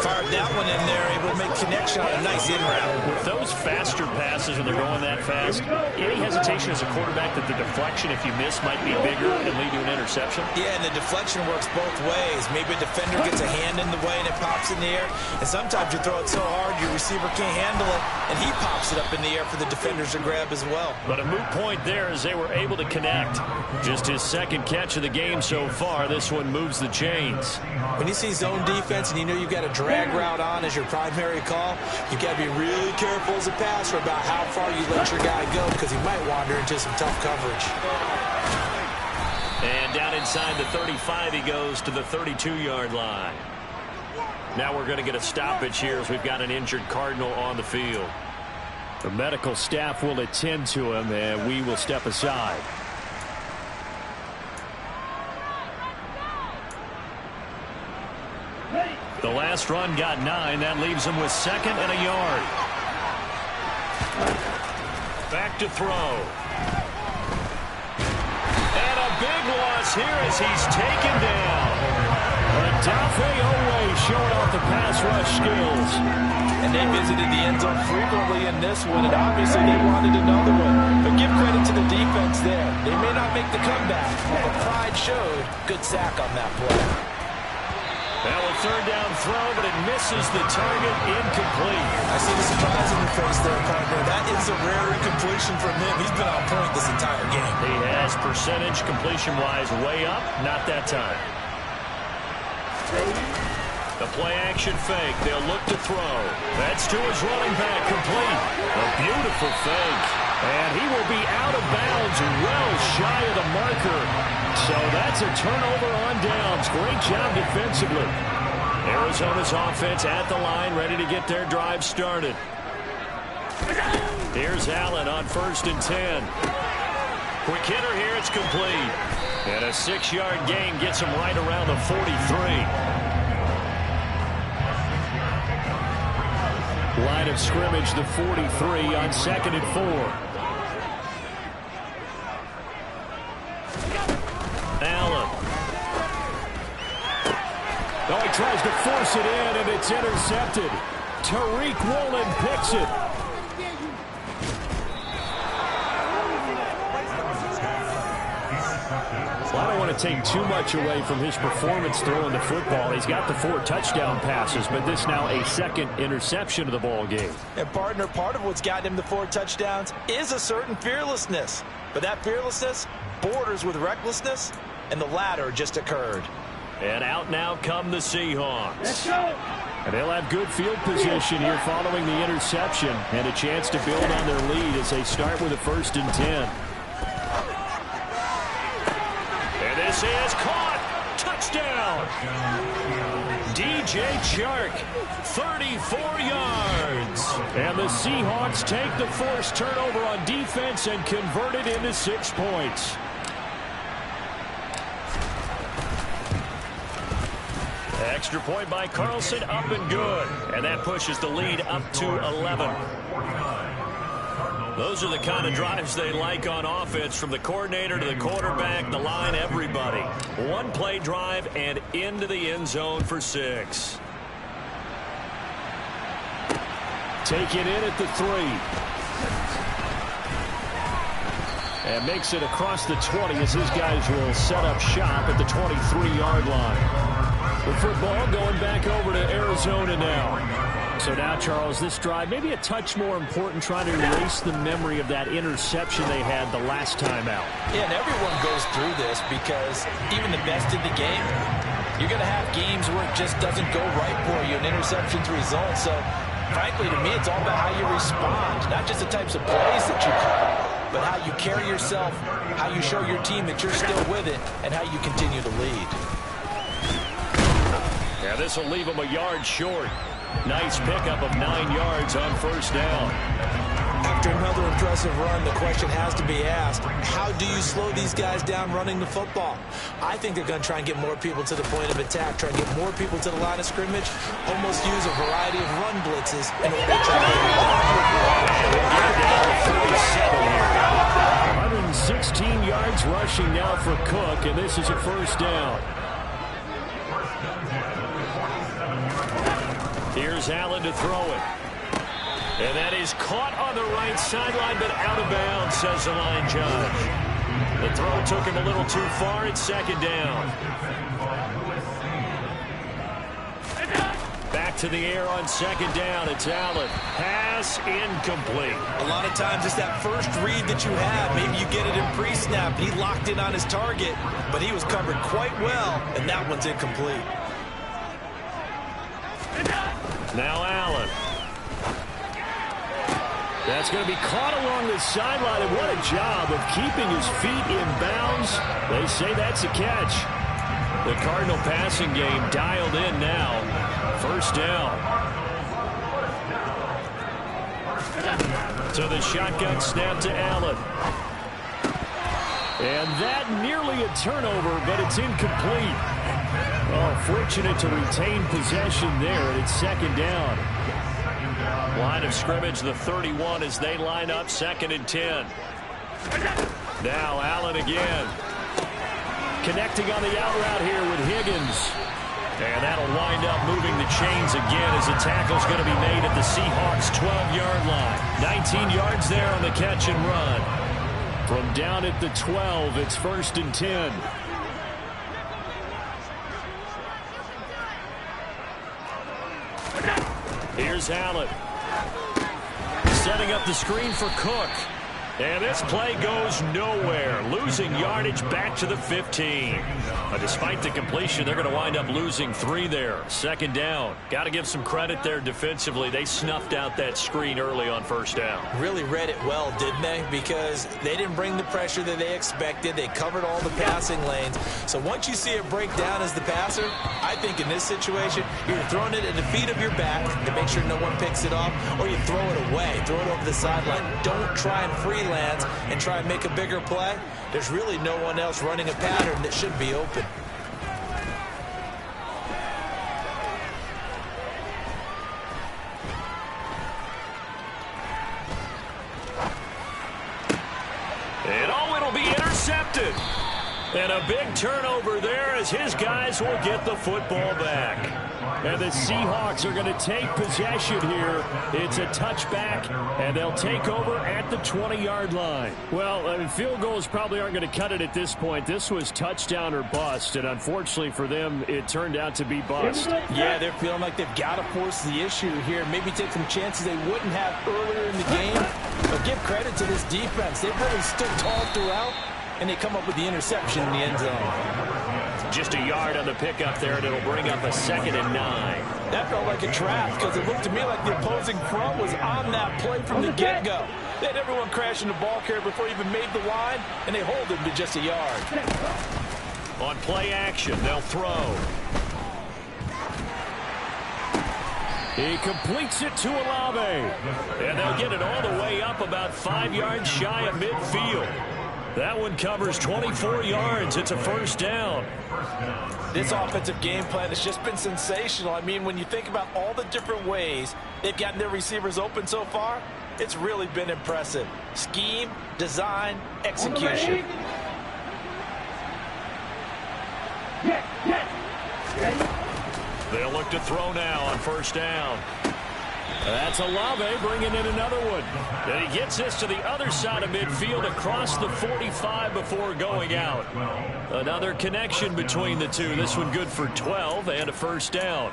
Fired that one in there, able to make connection on a nice in route. With those faster passes when they're going that fast, any hesitation as a quarterback that the deflection, if you miss, might be bigger and lead to an interception? Yeah, and the deflection works both ways. Maybe a defender gets a hand in the way and it pops in the air. And sometimes you throw it so hard your receiver can't handle it, and he pops it up in the air for the defenders to grab as well. But a moot point there as they were able to connect. Just his second catch of the game so far. This one moves the chains. When you see zone defense and you know you've got a drag route on as your primary call, you've got to be really careful as a passer about how far you let your guy go because he might wander into some tough coverage. And down inside the 35 he goes to the 32-yard line. Now we're going to get a stoppage here as we've got an injured Cardinal on the field. The medical staff will attend to him and we will step aside. The last run got 9. That leaves him with 2nd and a yard. Back to throw. And a big loss here as he's taken down. Odafe Oweh showing off the pass rush skills. And they visited the end zone frequently in this one, and obviously they wanted another one. But give credit to the defense there. They may not make the comeback, but pride showed. Good sack on that play. Now a 3rd down throw, but it misses the target, incomplete. I see the surprise in your face there, partner. That is a rare incompletion from him. He's been on point this entire game. He has percentage completion-wise way up, not that time. The play-action fake. They'll look to throw. That's to his running back, complete. A beautiful fake. And he will be out of bounds, well shy of the marker. So that's a turnover on downs. Great job defensively. Arizona's offense at the line, ready to get their drive started. Here's Allen on 1st and 10. Quick hitter here, it's complete. And a 6-yard gain gets him right around the 43. Line of scrimmage, the 43 on 2nd and 4. Allen. Oh, he tries to force it in, and it's intercepted. Tariq Woolen picks it. Well, I don't want to take too much away from his performance throwing the football. He's got the 4 touchdown passes, but this now a 2nd interception of the ball game. And partner, part of what's gotten him the 4 touchdowns is a certain fearlessness. But that fearlessness borders with recklessness, and the latter just occurred. And out now come the Seahawks. Let's go. And they'll have good field position here following the interception and a chance to build on their lead as they start with a 1st and 10. And this is caught. Touchdown. DJ Chark, 34 yards. And the Seahawks take the forced turnover on defense and convert it into 6 points. Extra point by Carlson, up and good. And that pushes the lead up to 11. Those are the kind of drives they like on offense, from the coordinator to the quarterback, the line, everybody. 1-play drive and into the end zone for 6. Taken in at the 3. And makes it across the 20 as his guys will set up shop at the 23-yard line. The football going back over to Arizona now. So now, Charles, this drive maybe a touch more important, trying to erase the memory of that interception they had the last time out. Yeah, and everyone goes through this because even the best in the game, you're going to have games where it just doesn't go right for you, and interceptions result. So, frankly, to me, it's all about how you respond, not just the types of plays that you call, but how you carry yourself, how you show your team that you're still with it, and how you continue to lead. Yeah, this will leave him a yard short. Nice pickup of 9 yards on 1st down. After another impressive run, the question has to be asked, how do you slow these guys down running the football? I think they're going to try and get more people to the point of attack, try and get more people to the line of scrimmage, almost use a variety of run blitzes in order to try to get down 116 yards rushing now for Cook, and this is a 1st down. Here's Allen to throw it. And that is caught on the right sideline, but out of bounds, says the line judge. The throw took him a little too far. It's 2nd down. Back to the air on 2nd down. It's Allen. Pass incomplete. A lot of times it's that first read that you have. Maybe you get it in pre-snap. He locked in on his target, but he was covered quite well, and that one's incomplete. Now Allen. That's going to be caught along the sideline, and what a job of keeping his feet in bounds. They say that's a catch. The Cardinal passing game dialed in now. 1st down. To the shotgun snap to Allen. And that nearly a turnover, but it's incomplete. Oh, fortunate to retain possession there, and it's second down. Line of scrimmage, the 31 as they line up, 2nd and 10. Now Allen again. Connecting on the out route here with Higgins. And that'll wind up moving the chains again as the tackle's going to be made at the Seahawks' 12-yard line. 19 yards there on the catch and run. From down at the 12, it's 1st and 10. Here's Allen. Setting up the screen for Cook. And this play goes nowhere. Losing yardage back to the 15. Despite the completion, they're going to wind up losing 3 there. 2nd down. Got to give some credit there defensively. They snuffed out that screen early on 1st down. Really read it well, didn't they? Because they didn't bring the pressure that they expected. They covered all the passing lanes. So once you see it break down as the passer, I think in this situation, you're throwing it at the feet of your back to make sure no one picks it off, or you throw it away. Throw it over the sideline. Don't try and freelance and try and make a bigger play. There's really no one else running a pattern that should be open. And oh, it'll be intercepted. And a big turnover there as his guys will get the football back. And the Seahawks are going to take possession here. It's a touchback, and they'll take over at the 20-yard line. Well, field goals probably aren't going to cut it at this point. This was touchdown or bust, and unfortunately for them, it turned out to be bust. Yeah, they're feeling like they've got to force the issue here. Maybe take some chances they wouldn't have earlier in the game. But give credit to this defense. They've really stood tall throughout, and they come up with the interception in the end zone. Just a yard on the pickup there, and it'll bring up a 2nd and 9. That felt like a trap because it looked to me like the opposing front was on that play from the get-go. They had everyone crashing the ball carrier before he even made the line, and they hold him to just a yard. On play action, they'll throw. He completes it to Olave. And they'll get it all the way up about 5 yards shy of midfield. That one covers 24 yards. It's a 1st down. This offensive game plan has just been sensational. I mean, when you think about all the different ways they've gotten their receivers open so far, it's really been impressive. Scheme, design, execution. They'll look to throw now on 1st down. That's Olave bringing in another one. And he gets this to the other side of midfield across the 45 before going out. Another connection between the two. This one good for 12 and a 1st down.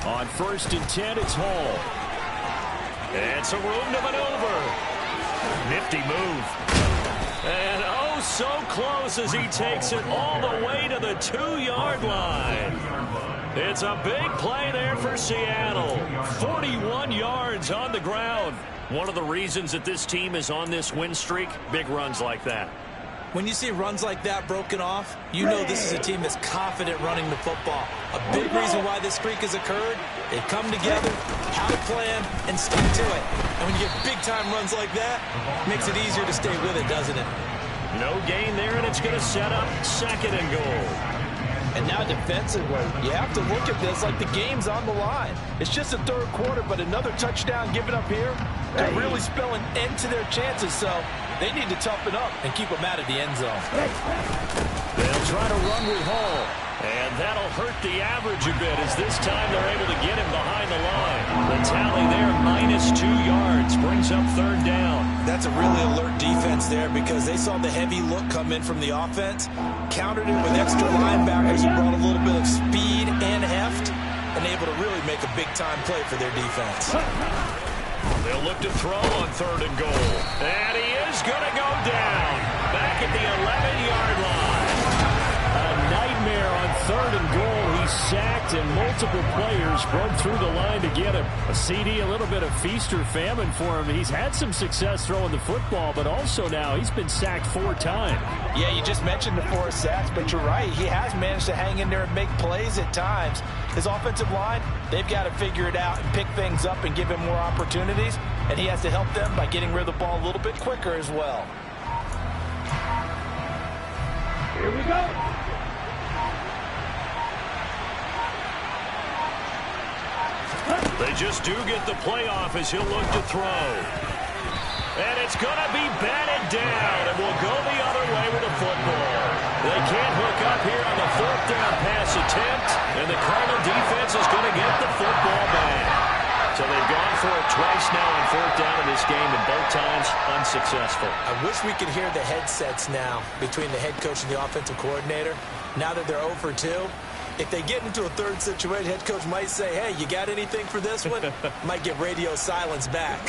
On 1st and 10, it's Hall. And some room to maneuver. Nifty move. And oh, so close as he takes it all the way to the 2-yard line. It's a big play there for Seattle. 41 yards on the ground. One of the reasons that this team is on this win streak, big runs like that. When you see runs like that broken off, you know this is a team that's confident running the football. A big reason why this streak has occurred, they've come together, had a plan, and stuck to it. And when you get big-time runs like that, it makes it easier to stay with it, doesn't it? No gain there, and it's going to set up 2nd and goal. And now defensively, you have to look at this like the game's on the line. It's just the 3rd quarter, but another touchdown given up here could really spell an end to their chances. So they need to toughen up and keep them out of the end zone. They'll try to run with Hall. And that'll hurt the average a bit as this time they're able to get him behind the line. The tally there, -2 yards, brings up 3rd down. That's a really alert defense there because they saw the heavy look come in from the offense, countered it with extra linebackers who brought a little bit of speed and heft, and able to really make a big-time play for their defense. They'll look to throw on 3rd and goal. And he is going to go down back at the 11-yard line. A nightmare on 3rd and goal. He sacked, and multiple players broke through the line to get him. A CD, a little bit of feast or famine for him. He's had some success throwing the football, but also now he's been sacked 4 times. Yeah, you just mentioned the 4 sacks, but you're right. He has managed to hang in there and make plays at times. His offensive line, they've got to figure it out and pick things up and give him more opportunities, and he has to help them by getting rid of the ball a little bit quicker as well. Here we go. They just do get the playoff as he'll look to throw. And it's going to be batted down, and we'll go the other way with the football. They can't hook up here on the 4th down pass attempt, and the Cardinal defense is going to get the football back. So they've gone for it twice now on 4th down in this game, and both times unsuccessful. I wish we could hear the headsets now between the head coach and the offensive coordinator. Now that they're 0 for 2, if they get into a third situation, head coach might say, hey, you got anything for this one? Might get radio silence back.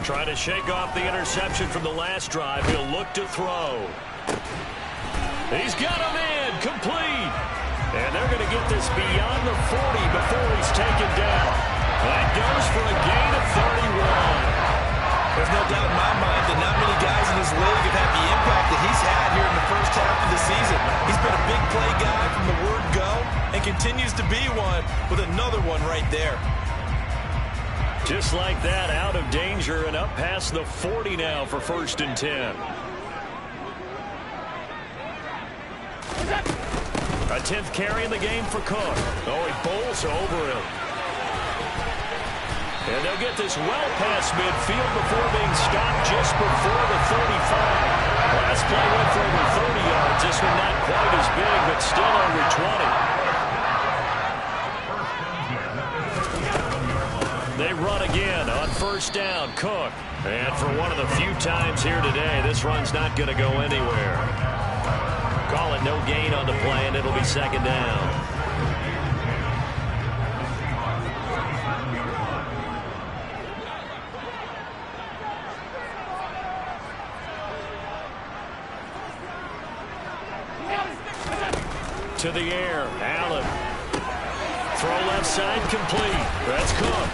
Trying to shake off the interception from the last drive. He'll look to throw. He's got him in. Complete. And they're going to get this beyond the 40 before he's taken down. That goes for a gain of 31. There's no doubt in my mind that not many guys in this league have had the impact that he's had here in the first half of the season. He's been a big play guy from the word go and continues to be one with another one right there. Just like that, out of danger and up past the 40 now for 1st and 10. A 10th carry in the game for Cook. Oh, he bowls over him. And they'll get this well past midfield before being stopped just before the 35. Last play went for over 30 yards. This one not quite as big, but still under 20. They run again on 1st down. Cook. And for one of the few times here today, this run's not going to go anywhere. Call it no gain on the play, and it'll be 2nd down. To the air. Allen. Throw left side complete. That's Cook.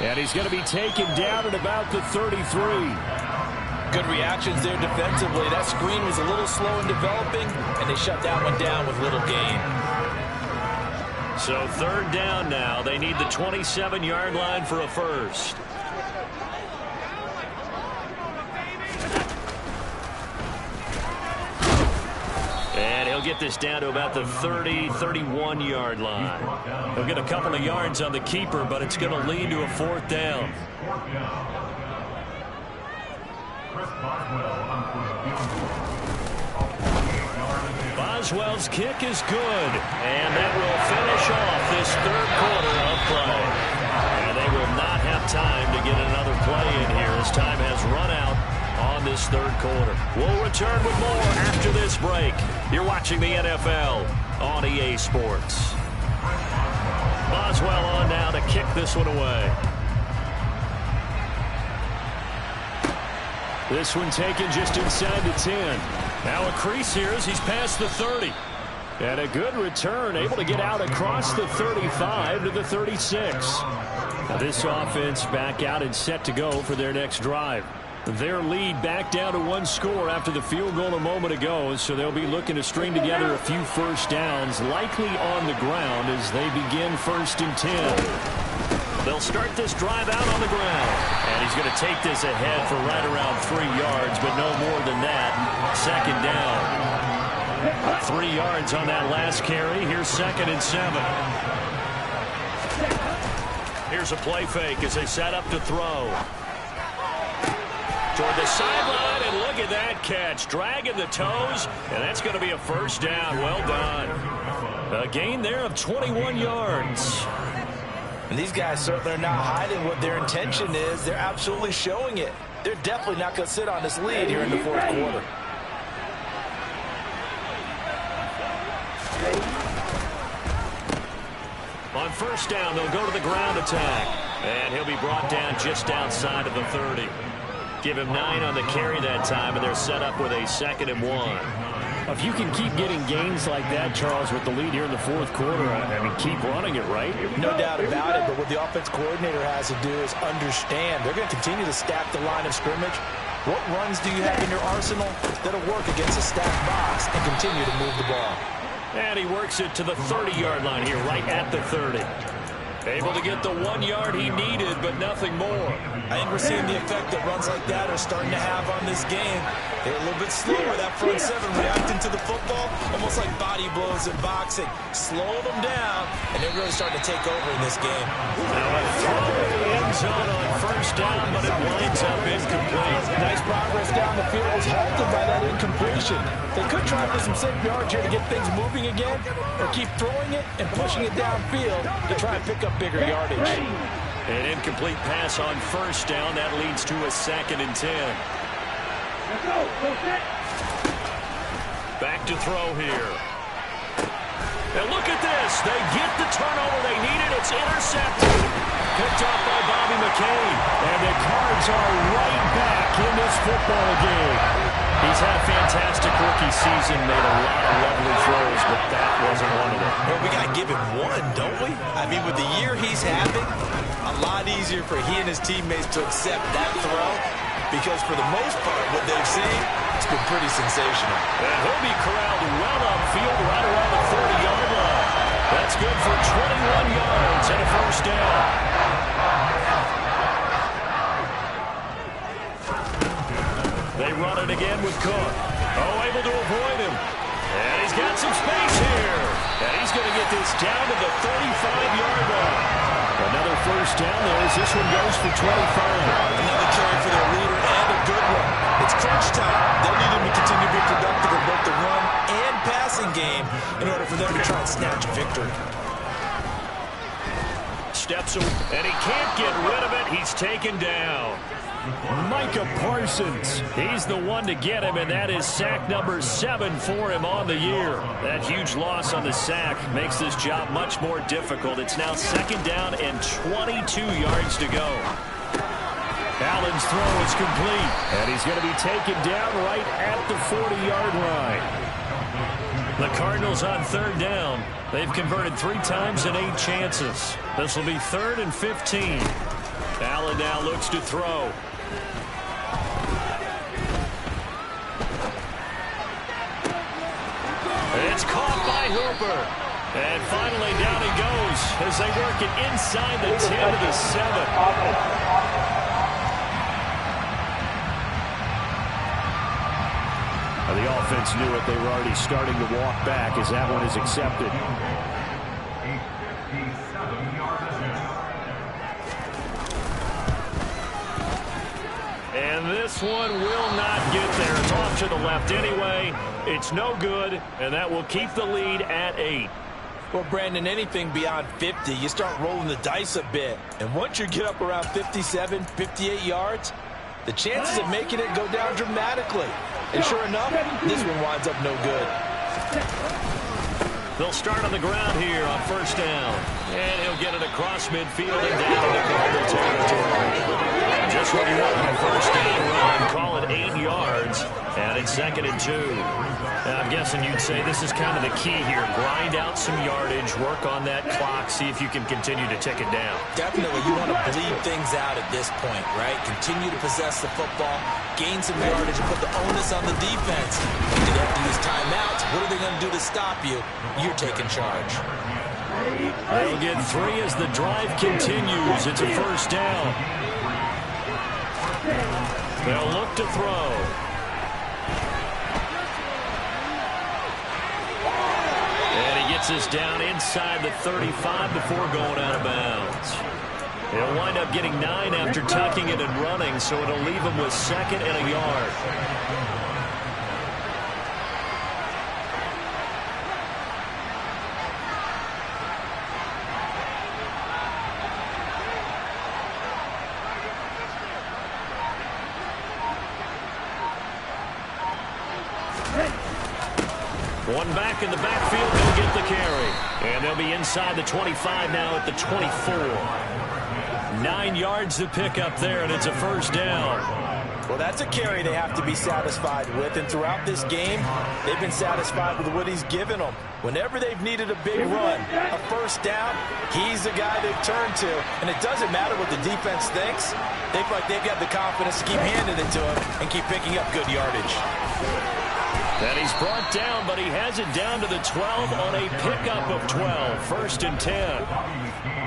And he's going to be taken down at about the 33. Good reactions there defensively. That screen was a little slow in developing, and they shut that one down with little gain. So 3rd down now. They need the 27-yard line for a first. And he'll get this down to about the 30, 31-yard line. He'll get a couple of yards on the keeper, but it's going to lead to a 4th down. Boswell's kick is good, and that will finish off this 3rd quarter of play. And they will not have time to get another play in here as time has run out on this 3rd quarter. We'll return with more after this break. You're watching the NFL on EA Sports. Boswell on now to kick this one away. This one taken just inside the 10. Now a crease here as he's past the 30. And a good return, able to get out across the 35 to the 36. Now this offense back out and set to go for their next drive. Their lead back down to 1 score after the field goal a moment ago, so they'll be looking to string together a few first downs, likely on the ground as they begin 1st and 10. They'll start this drive out on the ground, and he's going to take this ahead for right around 3 yards, but no more than that. 2nd down. 3 yards on that last carry. Here's 2nd and 7. Here's a play fake as they set up to throw. Toward the sideline, and look at that catch. Dragging the toes, and that's going to be a 1st down. Well done. A gain there of 21 yards. And these guys certainly are not hiding what their intention is. They're absolutely showing it. They're definitely not going to sit on this lead here in the 4th quarter. On 1st down, they'll go to the ground attack. And he'll be brought down just outside of the 30. Give him 9 on the carry that time, and they're set up with a 2nd and 1. If you can keep getting gains like that, Charles, with the lead here in the fourth quarter, I mean, keep running it, right? No doubt about it, but what the offense coordinator has to do is understand they're going to continue to stack the line of scrimmage. What runs do you have in your arsenal that'll work against a stacked box and continue to move the ball? And he works it to the 30-yard line here, right at the 30. Able to get the 1 yard he needed, but nothing more. I think we're seeing the effect that runs like that are starting to have on this game. They're a little bit slower, that front seven, reacting to the football, almost like body blows in boxing. Slow them down, and they're really starting to take over in this game. Now a throw in the end zone on first down, but it winds up incomplete. Nice progress down the field was halted by that incompletion. They could try for some safe yards here to get things moving again, or keep throwing it and pushing it downfield to try and pick up bigger yardage. An incomplete pass on first down. That leads to a 2nd and 10. Back to throw here. And look at this. They get the turnover they needed. It's intercepted. Picked up by Bobby McCain. And the Cards are right back in this football game. He's had a fantastic rookie season, made a lot of lovely throws, but that wasn't one of them. Well, we got to give him one, don't we? I mean, with the year he's having, a lot easier for he and his teammates to accept that throw, because for the most part, what they've seen, it's been pretty sensational. And he'll be corralled well upfield right around the 30-yard line. That's good for 21 yards and a first down. They run it again with Cook. Oh, able to avoid him. And he's got some space here. And he's going to get this down to the 35-yard line. Another first down there as this one goes for 25. Another carry for their leader and a good one. It's crunch time. They'll need him to continue to be productive in both the run and passing game in order for them to try and snatch a victory. Steps away, and he can't get rid of it. He's taken down. Micah Parsons, he's the one to get him, and that is sack number 7 for him on the year. That huge loss on the sack makes this job much more difficult. It's now 2nd down and 22 yards to go. Allen's throw is complete, and he's going to be taken down right at the 40-yard line. The Cardinals on 3rd down. They've converted 3 times and 8 chances. This will be 3rd and 15. Allen now looks to throw. It's caught by Hooper. And finally down he goes as they work it inside the 10 to the 7. The offense knew it. They were already starting to walk back as that one is accepted. And this one will not get there. It's off to the left anyway. It's no good, and that will keep the lead at 8. Well, Brandon, anything beyond 50, you start rolling the dice a bit. And once you get up around 57, 58 yards, the chances of making it go down dramatically. And sure enough, this one winds up no good. They'll start on the ground here on first down. And he'll get it across midfield and down into Cardinal territory. Just what you want on a first down run. Call it 8 yards. And it's 2nd and 2. And I'm guessing you'd say this is kind of the key here. Grind out some yardage, work on that clock, see if you can continue to tick it down. Definitely, you want to bleed things out at this point, right? Continue to possess the football, gain some yardage, and put the onus on the defense. Do they have to use timeouts? What are they going to do to stop you? You're taking charge. They'll get 3 as the drive continues. It's a first down. They'll look to throw. And he gets us down inside the 35 before going out of bounds. He'll wind up getting 9 after tucking it and running, so it'll leave him with 2nd and a yard. One back in the backfield, they'll get the carry. And they'll be inside the 25 now at the 24. 9 yards to pick up there, and it's a first down. Well, that's a carry they have to be satisfied with, and throughout this game, they've been satisfied with what he's given them. Whenever they've needed a big run, a first down, he's the guy they've turned to, and it doesn't matter what the defense thinks. They feel like they've got the confidence to keep handing it to him and keep picking up good yardage. And he's brought down, but he has it down to the 12 on a pickup of 12. First and 10.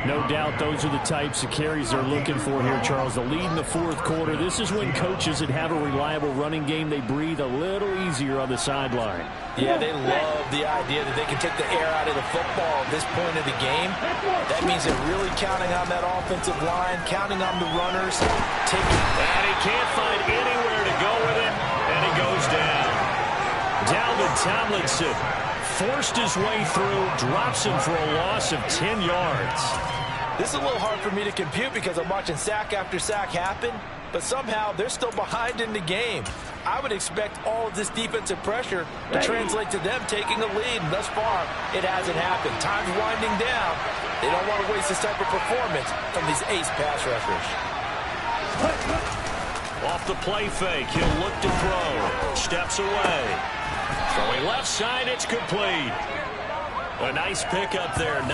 No doubt those are the types of carries they're looking for here, Charles. The lead in the fourth quarter. This is when coaches that have a reliable running game, they breathe a little easier on the sideline. Yeah, they love the idea that they can take the air out of the football at this point of the game. That means they're really counting on that offensive line, counting on the runners. And he can't find anywhere to go with it, and he goes down. Dalvin Tomlinson forced his way through, drops him for a loss of 10 yards. This is a little hard for me to compute because I'm watching sack after sack happen, but somehow they're still behind in the game. I would expect all of this defensive pressure to translate to them taking a lead, and thus far, it hasn't happened. Time's winding down. They don't want to waste this type of performance from these ace pass rushers. Off the play fake, he'll look to throw. Steps away. Throwing left side, it's complete. A nice pickup there, 19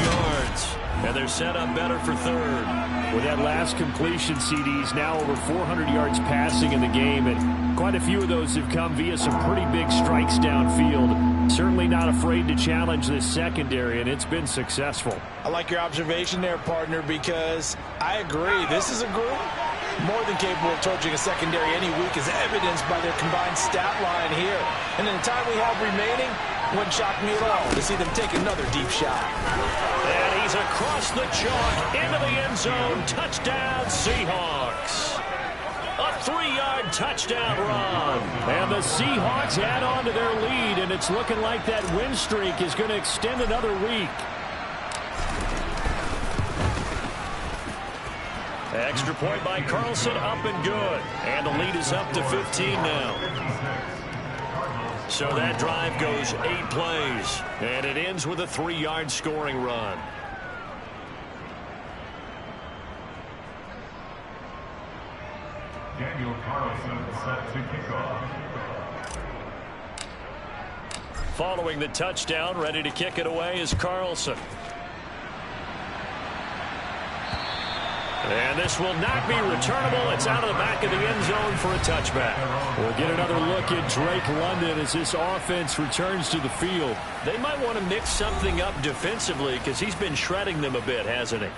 yards. And they're set up better for third. With that last completion, CD's now over 400 yards passing in the game, and quite a few of those have come via some pretty big strikes downfield. Certainly not afraid to challenge this secondary, and it's been successful. I like your observation there, partner, because I agree. This is a group more than capable of torching a secondary any week, as evidenced by their combined stat line here. And in the time we have remaining, wouldn't shock me at all to see them take another deep shot. And he's across the chalk into the end zone. Touchdown, Seahawks. A 3-yard touchdown run. And the Seahawks add on to their lead, and it's looking like that win streak is going to extend another week. Extra point by Carlson, up and good. And the lead is up to 15 now. So that drive goes 8 plays. And it ends with a 3-yard scoring run. Daniel Carlson set to kick off. Following the touchdown, ready to kick it away is Carlson. And this will not be returnable. It's out of the back of the end zone for a touchback. We'll get another look at Drake London as this offense returns to the field. They might want to mix something up defensively because he's been shredding them a bit, hasn't he?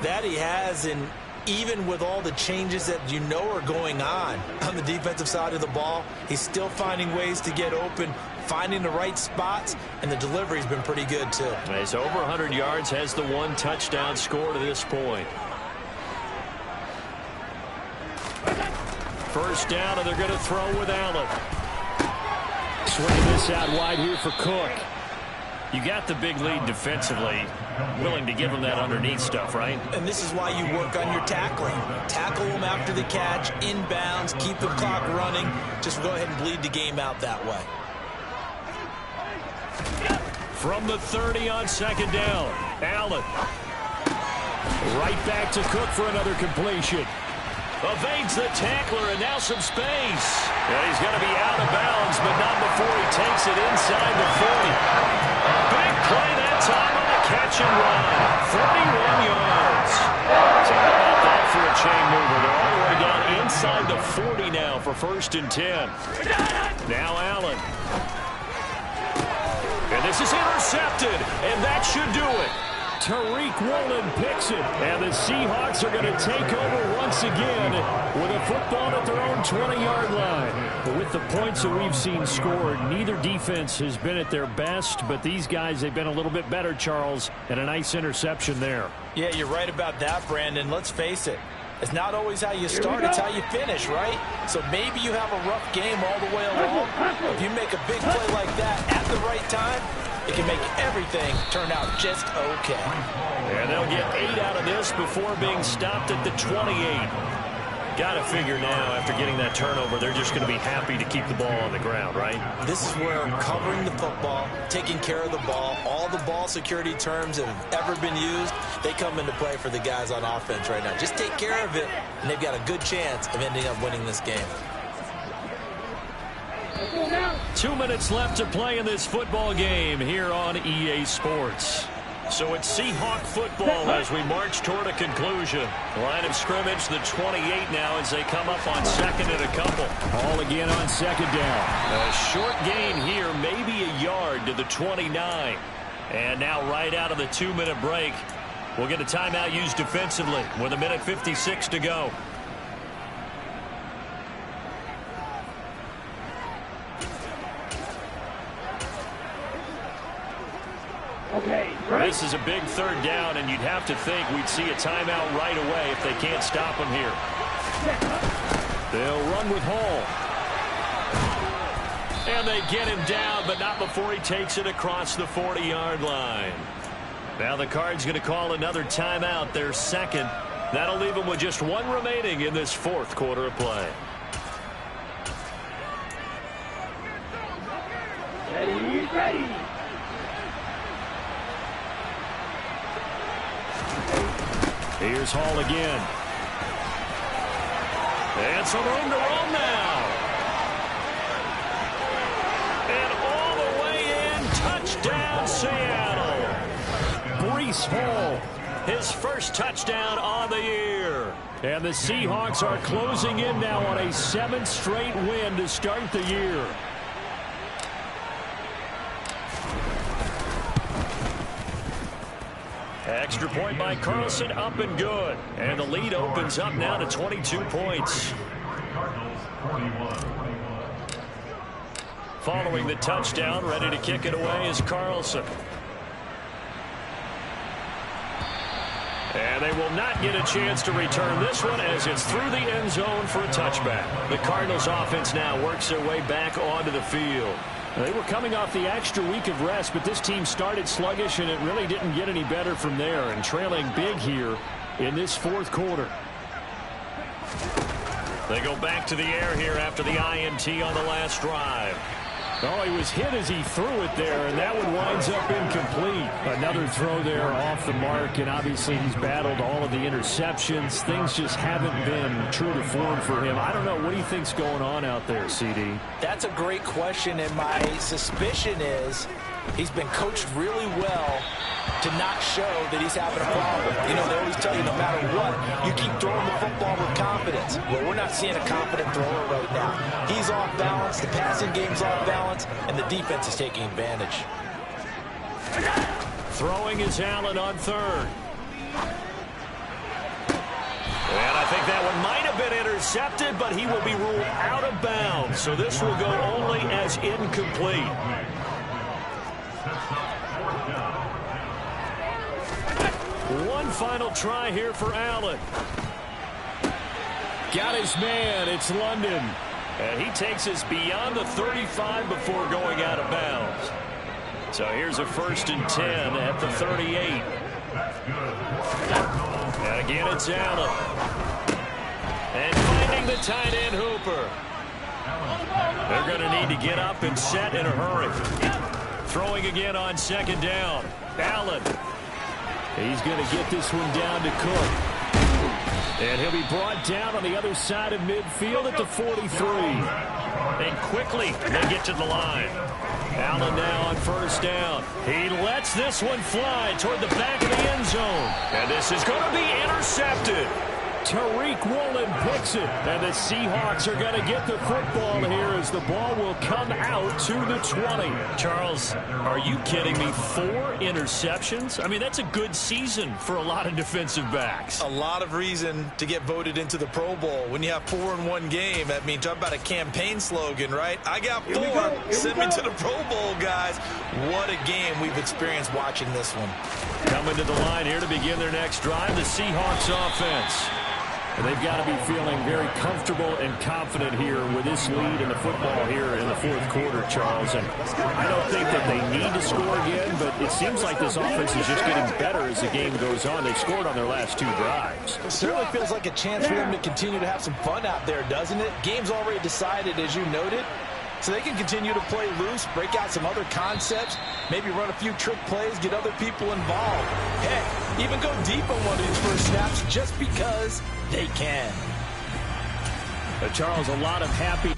That he has, and even with all the changes that you know are going on the defensive side of the ball, he's still finding ways to get open, finding the right spots, and the delivery's been pretty good too. He's over 100 yards, has the 1 touchdown score to this point. First down, and they're going to throw with Allen. Swinging this out wide here for Cook. You got the big lead defensively. Willing to give them that underneath stuff, right? And this is why you work on your tackling. Tackle them after the catch, inbounds, keep the clock running. Just go ahead and bleed the game out that way. From the 30 on second down, Allen. Right back to Cook for another completion. Evades the tackler, and now some space. And he's going to be out of bounds, but not before he takes it inside the 40. A big play that time on the catch and run. 31 yards. So how about that for a chain mover? They're all the way down inside the 40 now for first and 10. Now Allen. And this is intercepted, and that should do it. Tariq Woolen picks it, and the Seahawks are going to take over once again with a football at their own 20-yard line. But with the points that we've seen scored, neither defense has been at their best, but these guys, they've been a little bit better, Charles, and a nice interception there. Yeah, you're right about that, Brandon. Let's face it. It's not always how you start, it's how you finish, right? So maybe you have a rough game all the way along. If you make a big play like that at the right time, it can make everything turn out just okay. And they'll get 8 out of this before being stopped at the 28. Got to figure now, after getting that turnover, they're just going to be happy to keep the ball on the ground, right? This is where covering the football, taking care of the ball, all the ball security terms that have ever been used, they come into play for the guys on offense right now. Just take care of it, and they've got a good chance of ending up winning this game. 2 minutes left to play in this football game here on EA Sports. So it's Seahawk football as we march toward a conclusion. Line of scrimmage, the 28 now as they come up on second and a couple. Ball again on second down. A short gain here, maybe a yard to the 29. And now right out of the 2-minute break, we'll get a timeout used defensively with 1:56 to go. This is a big third down, and you'd have to think we'd see a timeout right away if they can't stop him here. They'll run with Hall. And they get him down, but not before he takes it across the 40-yard line. Now the Cards going to call another timeout, their second. That'll leave them with just one remaining in this fourth quarter of play. Ready. Here's Hall again. And some room to run now. And all the way in, touchdown Seattle. Breece Hall, his first touchdown on the year. And the Seahawks are closing in now on a 7th straight win to start the year. Extra point by Carlson, up and good. And the lead opens up now to 22 points. Following the touchdown, ready to kick it away is Carlson. And they will not get a chance to return this one as it's through the end zone for a touchback. The Cardinals offense now works their way back onto the field. They were coming off the extra week of rest, but this team started sluggish, and it really didn't get any better from there, and trailing big here in this fourth quarter. They go back to the air here after the INT on the last drive. Oh, he was hit as he threw it there, and that one winds up incomplete. Another throw there off the mark, and obviously he's battled all of the interceptions. Things just haven't been true to form for him. I don't know. What do you think's going on out there, CD? That's a great question, and my suspicion is he's been coached really well to not show that he's having a problem. You know, they always tell you no matter what, you keep throwing the football with confidence. Well, we're not seeing a confident thrower right now. He's off balance, the passing game's off balance, and the defense is taking advantage. Throwing is Allen on third. And I think that one might have been intercepted, but he will be ruled out of bounds. So this will go only as incomplete. One final try here for Allen. Got his man. It's London. And he takes us beyond the 35 before going out of bounds. So here's a 1st and 10 at the 38. And again, it's Allen. And finding the tight end Hooper. They're going to need to get up and set in a hurry. Throwing again on 2nd down. Allen. He's going to get this one down to Cook. And he'll be brought down on the other side of midfield at the 43. And quickly they get to the line. Allen now on 1st down. He lets this one fly toward the back of the end zone. And this is going to be intercepted. Tariq Woolen picks it. And the Seahawks are going to get the football here as the ball will come out to the 20. Charles, are you kidding me? 4 interceptions? I mean, that's a good season for a lot of defensive backs. A lot of reason to get voted into the Pro Bowl. When you have 4 in one game, that means talk about a campaign slogan, right? I got 4. Send me to the Pro Bowl, guys. What a game we've experienced watching this one. Coming to the line here to begin their next drive, the Seahawks offense. And they've got to be feeling very comfortable and confident here with this lead in the football here in the fourth quarter, Charles. And I don't think that they need to score again, but it seems like this offense is just getting better as the game goes on. They've scored on their last 2 drives. It certainly feels like a chance for them to continue to have some fun out there, doesn't it? Game's already decided, as you noted. So they can continue to play loose, break out some other concepts, maybe run a few trick plays, get other people involved. Heck, even go deep on one of these first snaps just because they can. Charles, a lot of happy...